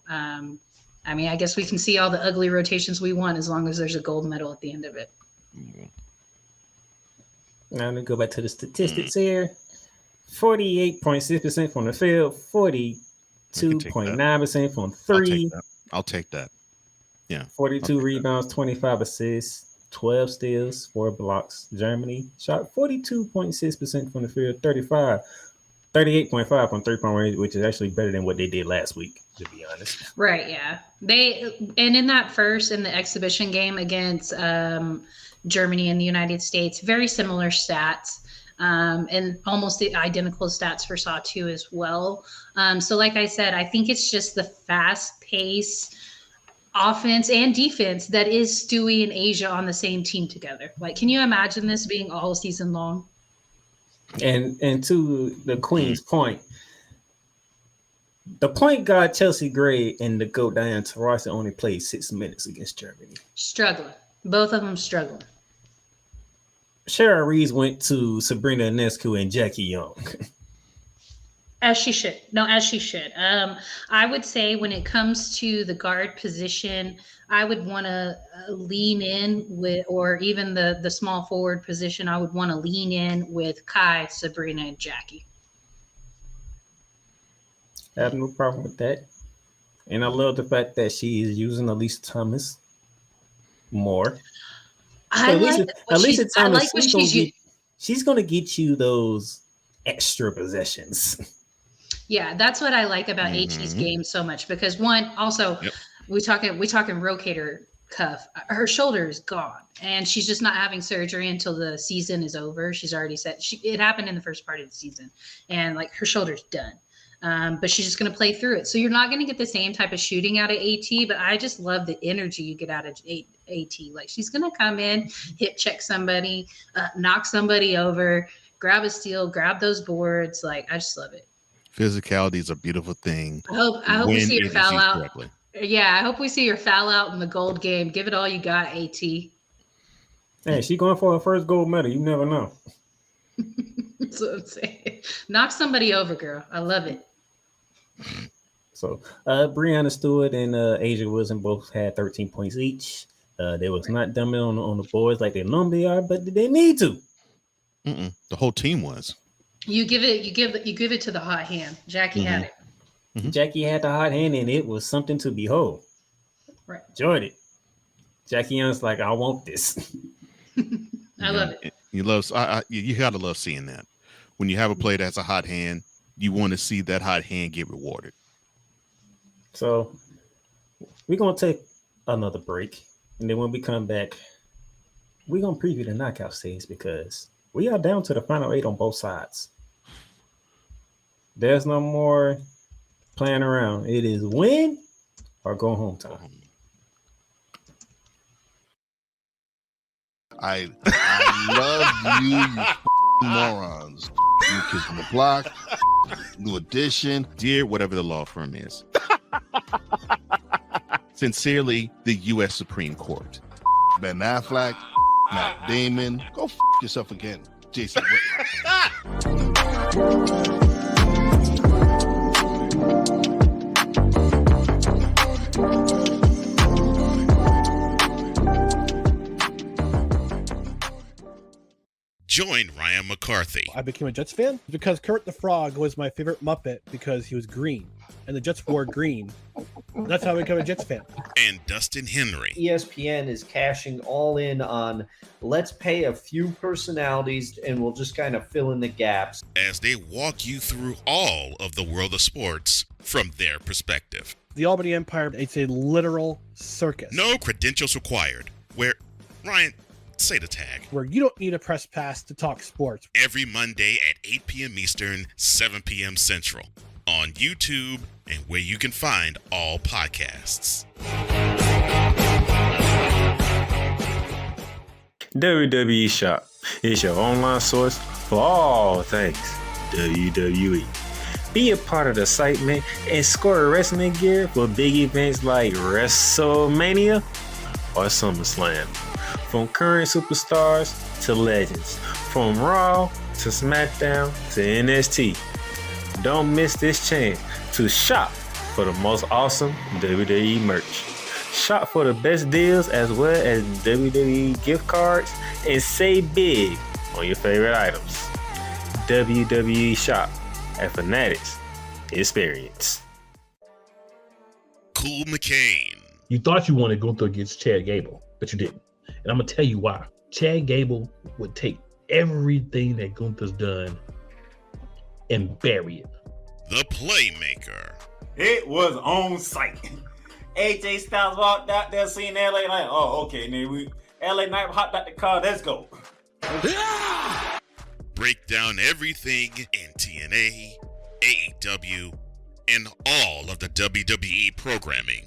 I guess we can see all the ugly rotations we want as long as there's a gold medal at the end of it. Now let me go back to the statistics here. 48.6% from the field, 42.9% from 3. I'll take that. Yeah. 42 rebounds, 25 assists, 12 steals, 4 blocks. Germany shot 42.6% from the field, 38.5 from 3-point range, which is actually better than what they did last week, to be honest. Right, yeah. In that first, in the exhibition game against Germany and the United States, very similar stats. And almost the identical stats for Sawtooth as well. So like I said, I think it's just the fast-paced offense and defense that is Stewie and Asia on the same team together. Like, can you imagine this being all season long? And to the Queen's point, the point guard Chelsea Gray and the GOAT Diane Taurasi only played 6 minutes against Germany. Struggling. Both of them struggling. Shara Reeves went to Sabrina Ionescu and Jackie Young. As she should. I would say when it comes to the guard position, I would want to lean in with, or even the small forward position, I would want to lean in with Kai, Sabrina, and Jackie. I have no problem with that. And I love the fact that she is using Elisa Thomas more. She's going to get you those extra possessions. Yeah, that's what I like about AT's game so much, because one, also, we talking rotator cuff. Her shoulder is gone, and she's just not having surgery until the season is over. She's already said it happened in the first part of the season, and like her shoulder's done. But she's just going to play through it. So you're not going to get the same type of shooting out of AT, but I just love the energy you get out of AT. Like, she's going to come in, hit check somebody, knock somebody over, grab a steal, grab those boards. Like, I just love it. Physicality is a beautiful thing. I hope we see your foul out. Correctly. Yeah, I hope we see your foul out in the gold game. Give it all you got, AT. Hey, she going for her first gold medal. You never know. That's what I'm saying. Knock somebody over, girl. I love it. So Brianna Stewart and Asia Wilson both had 13 points each. They was not dumbing on the boards like they normally are, but they need to. The whole team was. You give it to the hot hand. Jackie had it. Jackie had the hot hand, and it was something to behold. Right. Enjoyed it. Jackie Young's like, I want this. I love it. You gotta love seeing that. When you have a play that's a hot hand, you want to see that hot hand get rewarded. So we're gonna take another break, and then when we come back, we're gonna preview the knockout stage because we are down to the final 8 on both sides. There's no more playing around. It is win or go home time. I love you morons. You kids on the block, New Edition, Dear whatever the law firm is. Sincerely, the U.S. Supreme Court. Ben Affleck, Matt Damon. Go yourself again, Jason Whitlock. Join Ryan McCarthy I became a Jets fan because Kurt the Frog was my favorite Muppet because he was green, and the Jets wore green. That's how I became a Jets fan. and Dustin Henry ESPN is cashing all in on let's pay a few personalities and we'll just kind of fill in the gaps. as they walk you through all of the world of sports from their perspective. The Albany Empire, it's a literal circus. No credentials required. Where, Ryan, say the tag. Where you don't need a press pass to talk sports. Every Monday at 8 p.m. Eastern, 7 p.m. Central. On YouTube and where you can find all podcasts. WWE Shop is your online source for all things WWE. Be a part of the excitement and score wrestling gear for big events like WrestleMania or SummerSlam. From current superstars to legends, from Raw to SmackDown to NXT. Don't miss this chance to shop for the most awesome WWE merch. Shop for the best deals as well as WWE gift cards and save big on your favorite items. WWE Shop at Fanatics Experience. Cool McCain. You thought you wanted Gunther against Chad Gable, but you didn't. And I'm going to tell you why. Chad Gable would take everything that Gunther's done and bury it. The Playmaker. It was on site. AJ Styles walked out there, seen LA Knight. Oh, okay. And then LA Knight hopped out the car. Let's go. Break down everything in TNA, AEW, and all of the WWE programming.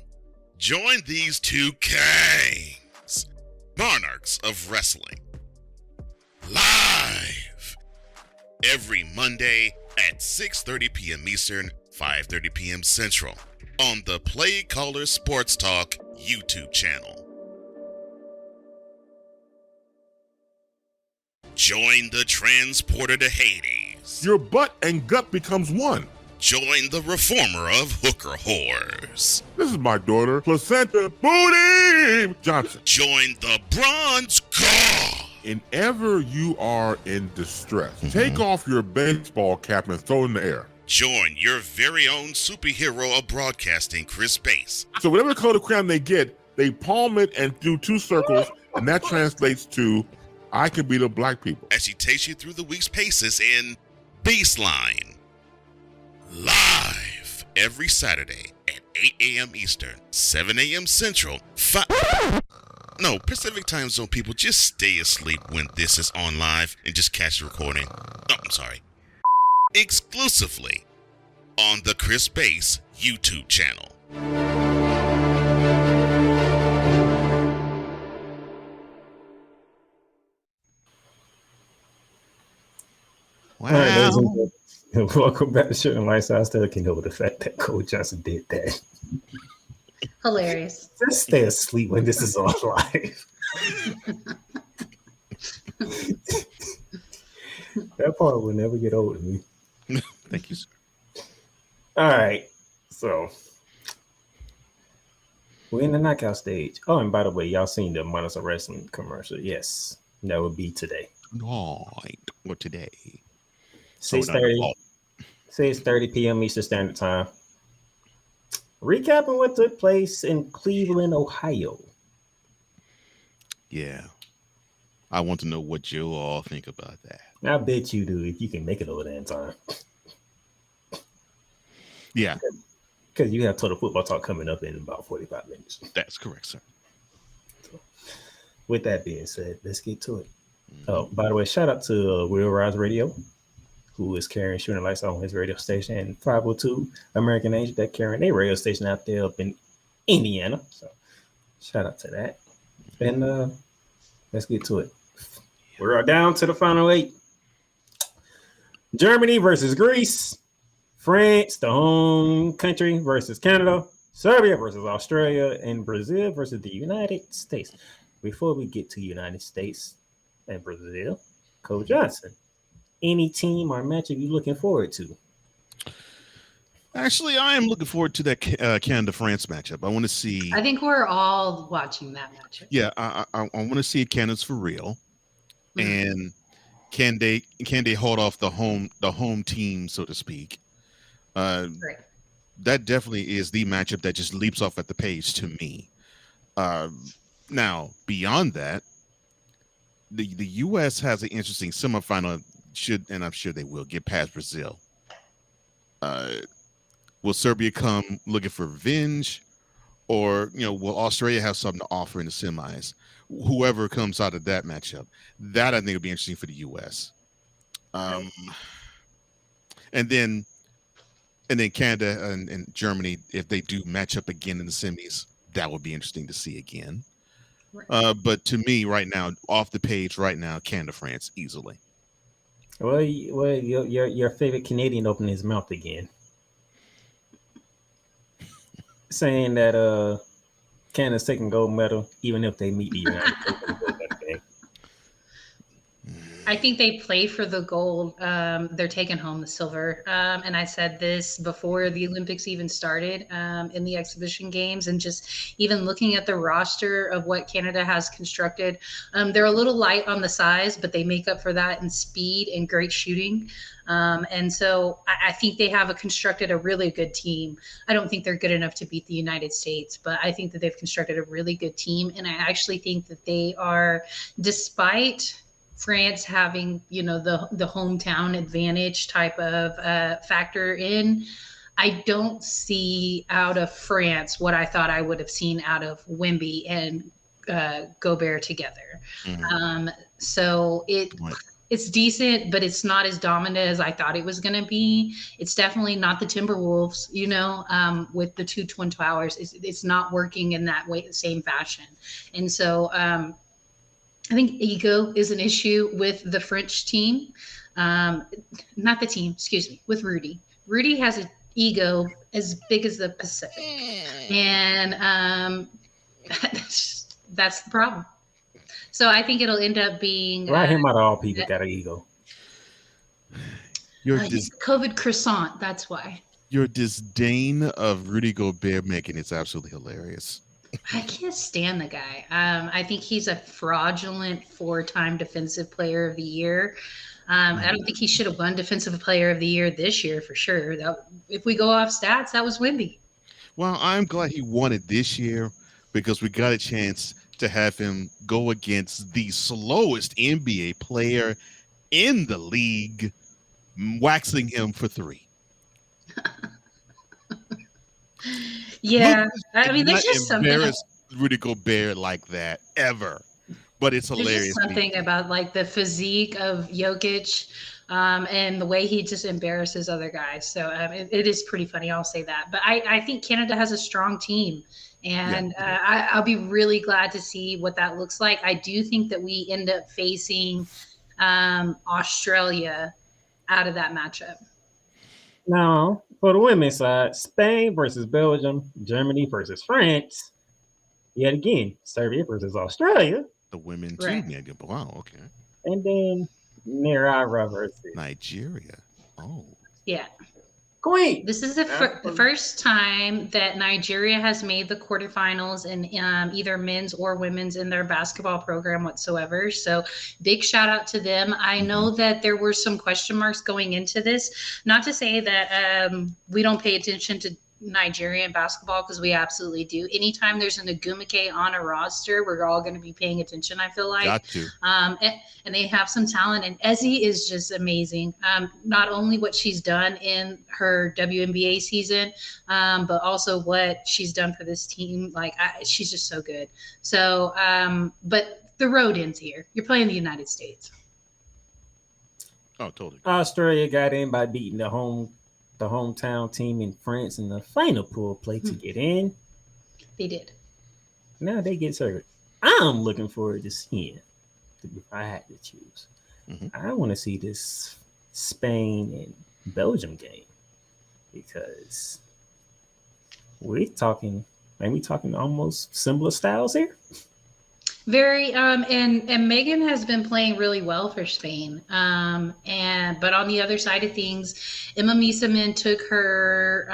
Join these two kings, monarchs of wrestling, live every Monday at 6:30 p.m. Eastern, 5:30 p.m. Central on the Play Caller Sports Talk YouTube channel. Join the transporter to Hades. Your butt and gut becomes one. Join the reformer of hooker whores. This is my daughter, Placenta Booty Johnson. Join the bronze god. Whenever you are in distress, take off your baseball cap and throw it in the air. Join your very own superhero of broadcasting, Chris Bass. So whatever color crayon they get, they palm it and do 2 circles, and that translates to, I can beat the black people. As she takes you through the week's paces in Baseline. Live every Saturday at 8 a.m. Eastern, 7 a.m. Central, Pacific Time Zone people, just stay asleep when this is on live and just catch the recording. Exclusively on the Chris Bass YouTube channel. Wow. All right, ladies and gentlemen, welcome back to Shooting Lights. I still can't over the fact that Cole Johnson did that. Hilarious. Just stay asleep when this is on live. That part will never get old to me. Thank you, sir. All right. So we're in the knockout stage. Oh, and by the way, y'all seen the Monsters of Wrestling commercial? Yes. That would be today. Right. Or today. 6:30. 6:30 p.m. Eastern Standard Time. Recapping what took place in Cleveland, Ohio. Yeah. I want to know what you all think about that. I bet you do if you can make it over there in time. Yeah. Because you have Total Football Talk coming up in about 45 minutes. That's correct, sir. So, with that being said, let's get to it. Oh, by the way, shout out to Will Rise Radio, who is carrying Shooting Lights on his radio station, and 502 American Angel that carrying their radio station out there up in Indiana. So shout out to that. And let's get to it. We're down to the final 8. Germany versus Greece. France, the home country, versus Canada. Serbia versus Australia. And Brazil versus the United States. Before we get to United States and Brazil, Coach Johnson, any team or matchup you looking forward to? Actually, I am looking forward to that Canada-France matchup. I want to see. I think we're all watching that matchup. Yeah, I want to see if Canada's for real, and can they hold off the home team, so to speak? Right. That definitely is the matchup that just leaps off at the page to me. Now, beyond that, the U.S. has an interesting semifinal. And I'm sure they will get past Brazil. Will Serbia come looking for revenge, or will Australia have something to offer in the semis? Whoever comes out of that matchup, that I think will be interesting for the U.S. And then Canada and Germany, if they do match up again in the semis, that would be interesting to see again. Right. But to me, right now, off the page, right now, Canada, France, easily. Well, your favorite Canadian opened his mouth again, saying that Canada's taking gold medal, even if they meet the United States. I think they play for the gold. They're taking home the silver. And I said this before the Olympics even started in the exhibition games, and just even looking at the roster of what Canada has constructed. They're a little light on the size, but they make up for that in speed and great shooting. And so I think they have constructed a really good team. I don't think they're good enough to beat the United States, but I think that they've constructed a really good team. And I actually think that they are, despite France having, the hometown advantage type of factor in, I don't see out of France what I thought I would have seen out of Wemby and Gobert together. Mm-hmm. So it's decent, but it's not as dominant as I thought it was going to be. It's definitely not the Timberwolves, with the two Twin Towers. It's not working in that way, same fashion. And so I think ego is an issue with the French team. Not the team, excuse me, with Rudy. Rudy has an ego as big as the Pacific. And that's the problem. So I think it'll end up being... Right, him out of all people got an ego. COVID croissant, that's why. Your disdain of Rudy Gobert making it's absolutely hilarious. I can't stand the guy. I think he's a fraudulent 4-time Defensive Player of the Year. I don't think he should have won Defensive Player of the Year this year for sure. If we go off stats, that was Wemby. Well, I'm glad he won it this year because we got a chance to have him go against the slowest NBA player in the league, waxing him for 3. Yeah, I mean, there's just something. Rudy Gobert like that ever, but it's hilarious. There's just something about like the physique of Jokic, and the way he just embarrasses other guys. So it is pretty funny. I'll say that. But I think Canada has a strong team, and I'll be really glad to see what that looks like. I do think that we end up facing Australia out of that matchup. Now, for the women's side, Spain versus Belgium, Germany versus France. Yet again, Serbia versus Australia. The women too. Right. Wow, okay. And then Nira versus Nigeria. Oh. Yeah. Queen. This is the first time that Nigeria has made the quarterfinals in either men's or women's in their basketball program whatsoever. So big shout out to them. I know that there were some question marks going into this. Not to say that we don't pay attention to Nigerian basketball, because we absolutely do. Anytime there's an Agumake on a roster, we're all going to be paying attention, I feel like. Got to. And they have some talent, and Ezzy is just amazing. Not only what she's done in her WNBA season, but also what she's done for this team. Like, she's just so good. So, but the road ends here. You're playing the United States. Oh, totally. Australia got in by beating the hometown team in France in the final pool play to get in. They did. Now they get served. I'm looking forward to seeing, if I had to choose. I want to see this Spain and Belgium game, because we're talking almost similar styles here. Very and Megan has been playing really well for Spain. But on the other side of things, Emma Misamin took her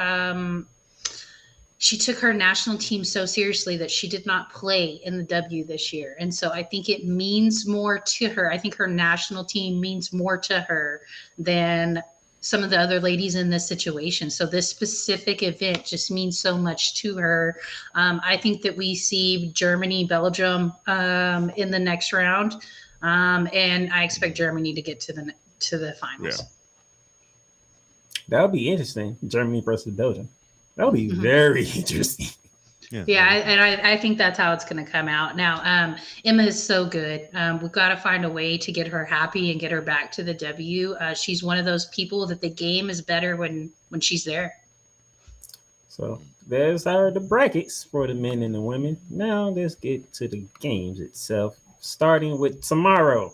national team so seriously that she did not play in the W this year. And so I think it means more to her. I think her national team means more to her than some of the other ladies in this situation. So this specific event just means so much to her. I think that we see Germany, Belgium in the next round. And I expect Germany to get to the finals. Yeah. That'll be interesting. Germany versus Belgium. That'll be very interesting. Yeah, I think that's how it's going to come out. Now, Emma is so good. We've got to find a way to get her happy and get her back to the W. She's one of those people that the game is better when she's there. So there's the brackets for the men and the women. Now let's get to the games itself, starting with tomorrow.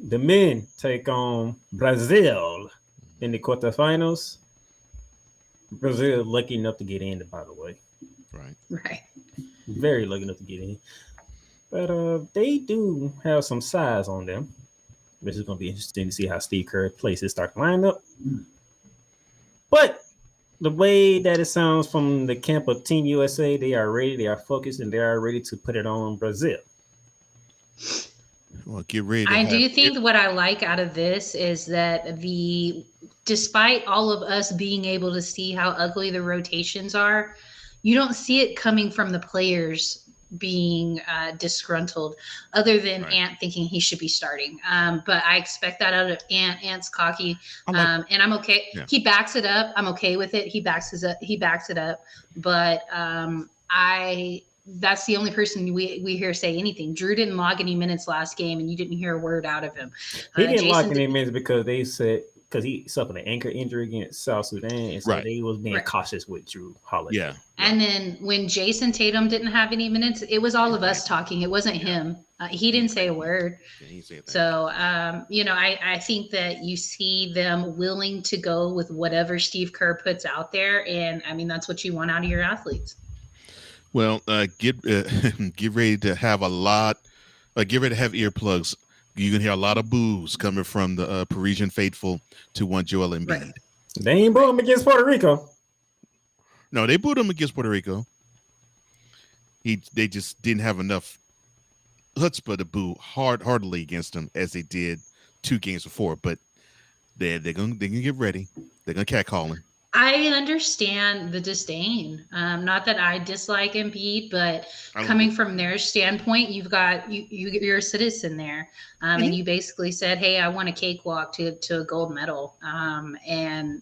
The men take on Brazil in the quarterfinals. Brazil lucky enough to get in, by the way. Right. Very lucky enough to get in. But they do have some size on them, which is going to be interesting to see how Steve Kerr plays his starting lineup. But the way that it sounds from the camp of Team USA, they are ready, they are focused, and they are ready to put it on Brazil. Well, get ready. I do think what I like out of this is that despite all of us being able to see how ugly the rotations are, you don't see it coming from the players being disgruntled, other than Ant thinking he should be starting. But I expect that out of Ant. Ant's cocky, and I'm okay. Yeah. He backs it up. I'm okay with it. He backs it up. But that's the only person we hear say anything. Drew didn't log any minutes last game, and you didn't hear a word out of him. He didn't log any minutes because they said he suffered an ankle injury against South Sudan, and so they was being cautious with Drew Holiday. Yeah. And then when Jason Tatum didn't have any minutes, it was all of us talking. It wasn't him. He didn't say a word. So, I think that you see them willing to go with whatever Steve Kerr puts out there, and I mean that's what you want out of your athletes. Well, get ready to have a lot. Get ready to have earplugs. You can hear a lot of boos coming from the Parisian faithful to one Joel Embiid. Right. They ain't booed him against Puerto Rico. No, they booed him against Puerto Rico. They just didn't have enough chutzpah to boo heartily against him as they did 2 games before. But they're gonna get ready. They're gonna catcall him. I understand the disdain. Not that I dislike Embiid, but coming from their standpoint, you've got you're a citizen there, and you basically said, "Hey, I want a cakewalk to a gold medal." And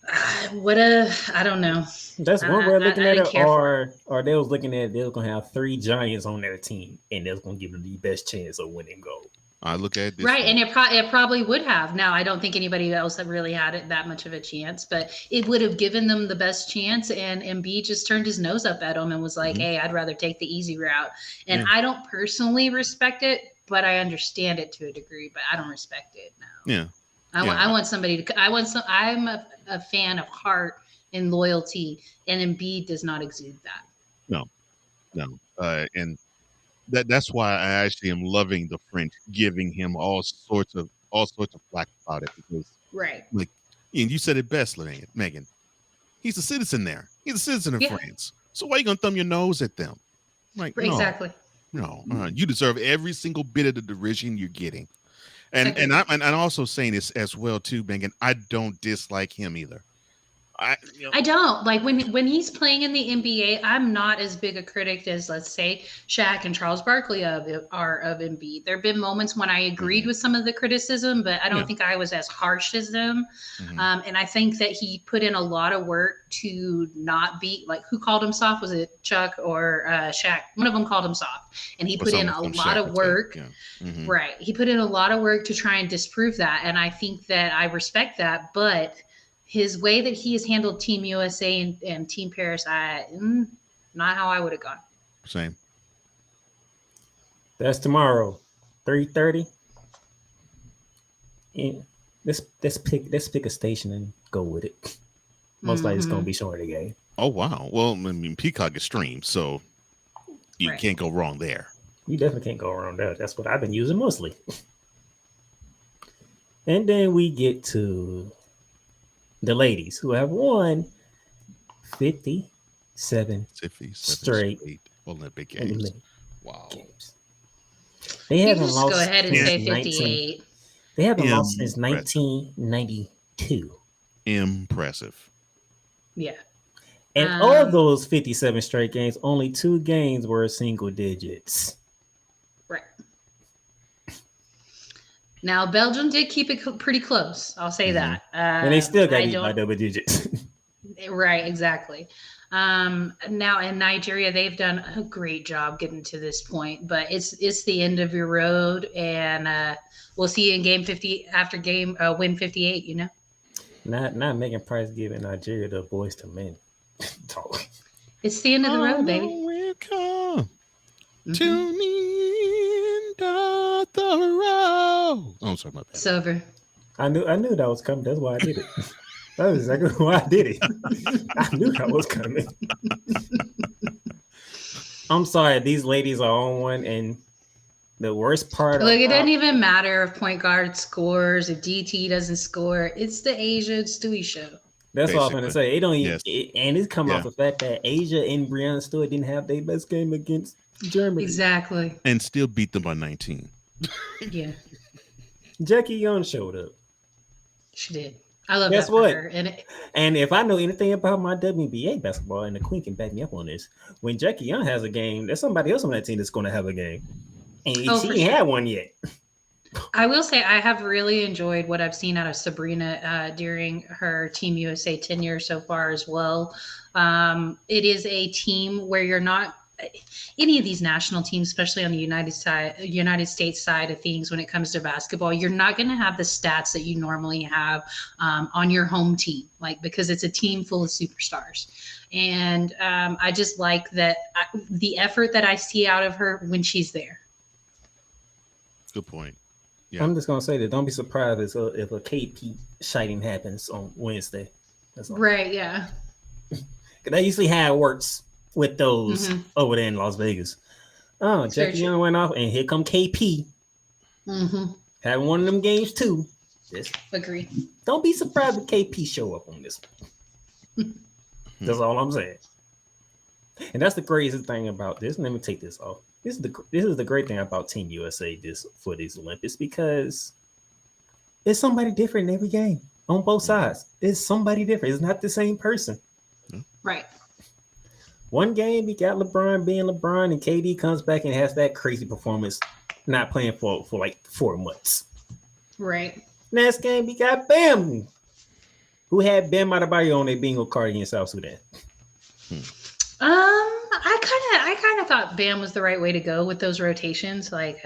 I don't know. That's one way of looking at it, or they was looking at they was gonna have 3 giants on their team, and they was gonna give them the best chance of winning gold. I look at this right, and it probably would have. Now, I don't think anybody else that really had it that much of a chance, but it would have given them the best chance. And Embiid just turned his nose up at him and was like, "Hey, I'd rather take the easy route." And I don't personally respect it, but I understand it to a degree. But I don't respect it now. Yeah, I want somebody to. I'm a fan of heart and loyalty, and Embiid does not exude that. No, and That's why I actually am loving the French giving him all sorts of flack about it because Right. like and you said it best, Megan. He's a citizen there. He's a citizen of Yeah. France. So why you gonna thumb your nose at them? Like Exactly. no, you deserve every single bit of the derision you're getting. And Agreed. I'm also saying this as well too, Megan. I don't dislike him either. I don't like when he's playing in the NBA. I'm not as big a critic as, let's say, Shaq and Charles Barkley are of Embiid. There have been moments when I agreed with some of the criticism, but I don't think I was as harsh as them. And I think that he put in a lot of work to not be like, who called him soft? Was it Chuck or Shaq? One of them called him soft, and he put in a lot of work. Right, he put in a lot of work to try and disprove that, and I think that I respect that, but his way that he has handled Team USA and Team Paris, not how I would have gone. Same. That's tomorrow, 3:30. Let's pick a station and go with it. Most likely it's gonna be short again. Oh wow. Well, I mean, Peacock is streamed, so you can't go wrong there. You definitely can't go wrong there. That's what I've been using mostly. And then we get to the ladies who have won 57 straight Olympic games. Wow. They haven't lost. Go ahead and say 58. They haven't lost since 1992. Impressive. Yeah. And all those 57 straight games, only 2 games were single digits. Right. Now, Belgium did keep it pretty close. I'll say that. And they still got beat by double digits. Right, exactly. Now in Nigeria, they've done a great job getting to this point, but it's the end of your road, and we'll see you in game 50 after game win 58. You know, not Megan Price giving Nigeria the boys to men. It's the end of the road, baby. Welcome to the end of the road. Oh, I'm sorry, my bad. It's over. I knew that was coming. That's why I did it. That was exactly why I did it. I knew that was coming. I'm sorry, these ladies are on one, and the worst part. Look, it doesn't even matter if point guard scores, if DT doesn't score. It's the Asia Stewie show. That's all I'm going to say. It don't even, and it's come off the fact that Asia and Brianna Stewart didn't have their best game against Germany. Exactly. And still beat them by 19. Yeah. Jackie Young showed up. She did. I love Guess that what? for her. And if I know anything about my WNBA basketball, and the Queen can back me up on this, when Jackie Young has a game, there's somebody else on that team that's going to have a game. And she ain't had one yet. I will say I have really enjoyed what I've seen out of Sabrina during her Team USA tenure so far as well. It is a team where you're not any of these national teams, especially on the United States side of things when it comes to basketball, you're not going to have the stats that you normally have on your home team, like because it's a team full of superstars. And I just like that the effort that I see out of her when she's there. Good point. Yeah. I'm just gonna say that don't be surprised if a KP sighting happens on Wednesday. That's all. Right? Yeah. That usually how it works with those over there in Las Vegas. Oh, Jackie Young went off, and here come KP. Having one of them games too. Just agree. Don't be surprised if KP show up on this one. That's all I'm saying. And that's the craziest thing about this. Let me take this off. This is the great thing about Team USA for these Olympics, because it's somebody different in every game on both sides. It's somebody different. It's not the same person. Right. One game we got LeBron being LeBron, and KD comes back and has that crazy performance, not playing for like 4 months. Right. Next game we got Bam, who had Bam Adebayo on a bingo card against South Sudan. I kind of thought Bam was the right way to go with those rotations. Like,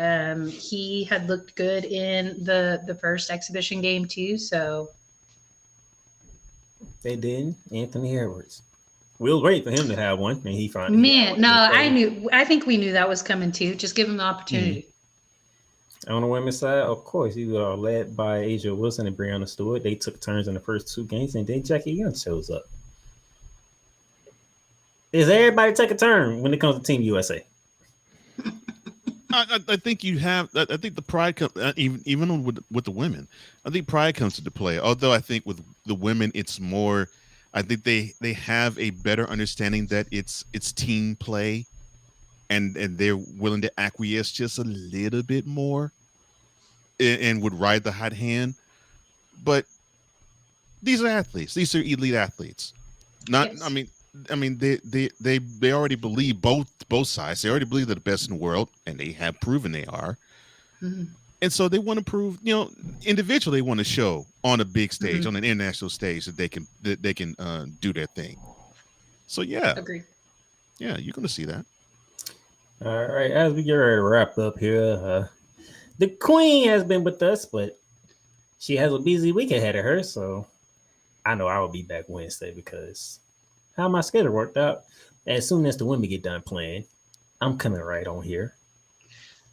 he had looked good in the first exhibition game too. So they did. Anthony Edwards. We'll wait for him to have one, and he finally. I think we knew that was coming too. Just give him the opportunity. On the women's side, of course, he was led by Asia Wilson and Brianna Stewart. They took turns in the first 2 games, and then Jackie Young shows up. Is everybody take a turn when it comes to Team USA? I think you have. I think the pride comes even with the women. I think pride comes into play. Although I think with the women, it's more. I think they have a better understanding that it's team play, and they're willing to acquiesce just a little bit more, and would ride the hot hand. But these are athletes. These are elite athletes. Not. Yes. I mean, they already believe both sides. They already believe they're the best in the world, and they have proven they are. Mm-hmm. And so they want to prove, individually, they want to show on a big stage, on an international stage, that they can do their thing. So yeah, agree. Yeah, you're going to see that. All right, as we get ready to wrap up here, the Queen has been with us, but she has a busy week ahead of her. So I know I will be back Wednesday because how my schedule worked out. As soon as the women get done playing, I'm coming right on here.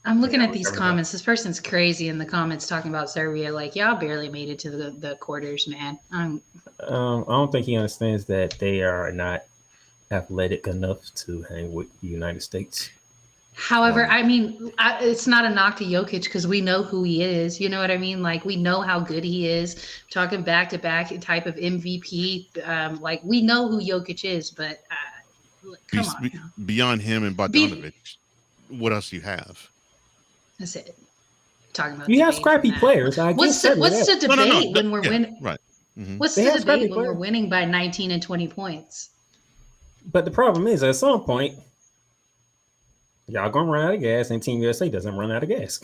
I'm looking at these comments. This person's crazy in the comments talking about Serbia. Like, y'all barely made it to the quarters, man. I don't think he understands that they are not athletic enough to hang with the United States. However, I mean, it's not a knock to Jokic because we know who he is. You know what I mean? Like, we know how good he is. Talking back-to-back type of MVP. Like, we know who Jokic is, but come on. Beyond him and Bogdanovic, what else do you have? That's it. Talking about you have scrappy players. What's the debate when we're winning? Right. Mm-hmm. What's the debate when we're winning by 19 and 20 points? But the problem is, at some point, y'all gonna run out of gas, and Team USA doesn't run out of gas.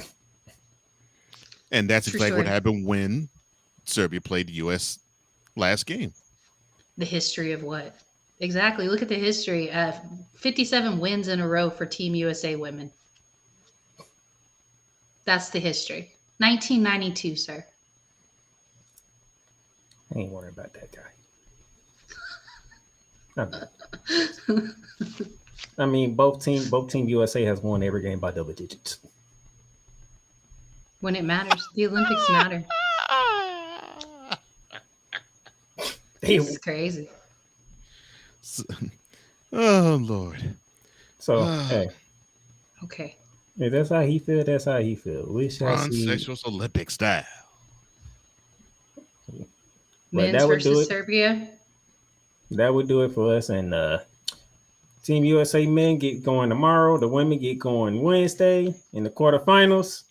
And that's exactly what happened when Serbia played the U.S. last game. The history of what? Exactly. Look at the history. 57 wins in a row for Team USA women. That's the history. 1992, sir. I ain't worried about that guy. I mean, both team USA has won every game by double digits. When it matters, the Olympics matter. It's crazy. Oh Lord. So hey. Okay. If that's how he feel, that's how he feel. We shall see. Sexuals Olympic style. Men's versus Serbia. That would do it for us. And Team USA men get going tomorrow. The women get going Wednesday in the quarterfinals.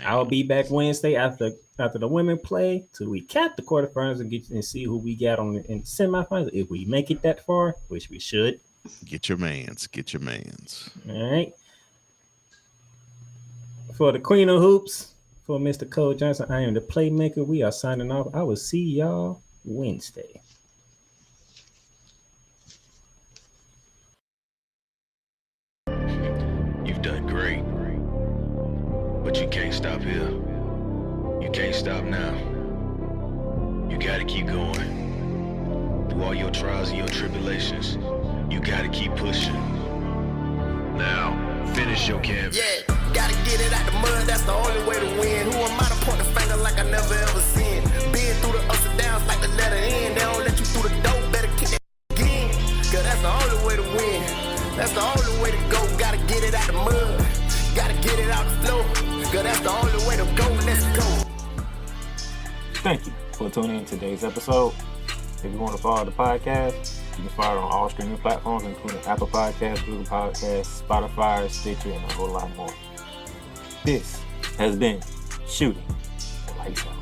I'll be back Wednesday after the women play to recap the quarterfinals and see who we got in the semifinals. If we make it that far, which we should. Get your mans. All right. For the Queen of Hoops, for Mr. Cole Johnson, I am the Playmaker. We are signing off. I will see y'all Wednesday. You've done great, but you can't stop here. You can't stop now. You gotta keep going. Through all your trials and your tribulations, you gotta keep pushing. Now, finish your canvas. Yeah. Gotta get it out the mud, that's the only way to win. Who am I to point the finger like I never ever seen? Been through the ups and downs like the letter N. They don't let you through the door, better kick it again. Cause that's the only way to win. That's the only way to go. Gotta get it out the mud. Gotta get it out the flow. Cause that's the only way to go. Let's go. Thank you for tuning in to today's episode. If you want to follow the podcast, you can follow it on all streaming platforms, including Apple Podcasts, Google Podcasts, Spotify, Stitcher, and a whole lot more. This has been Shooting Lights Out.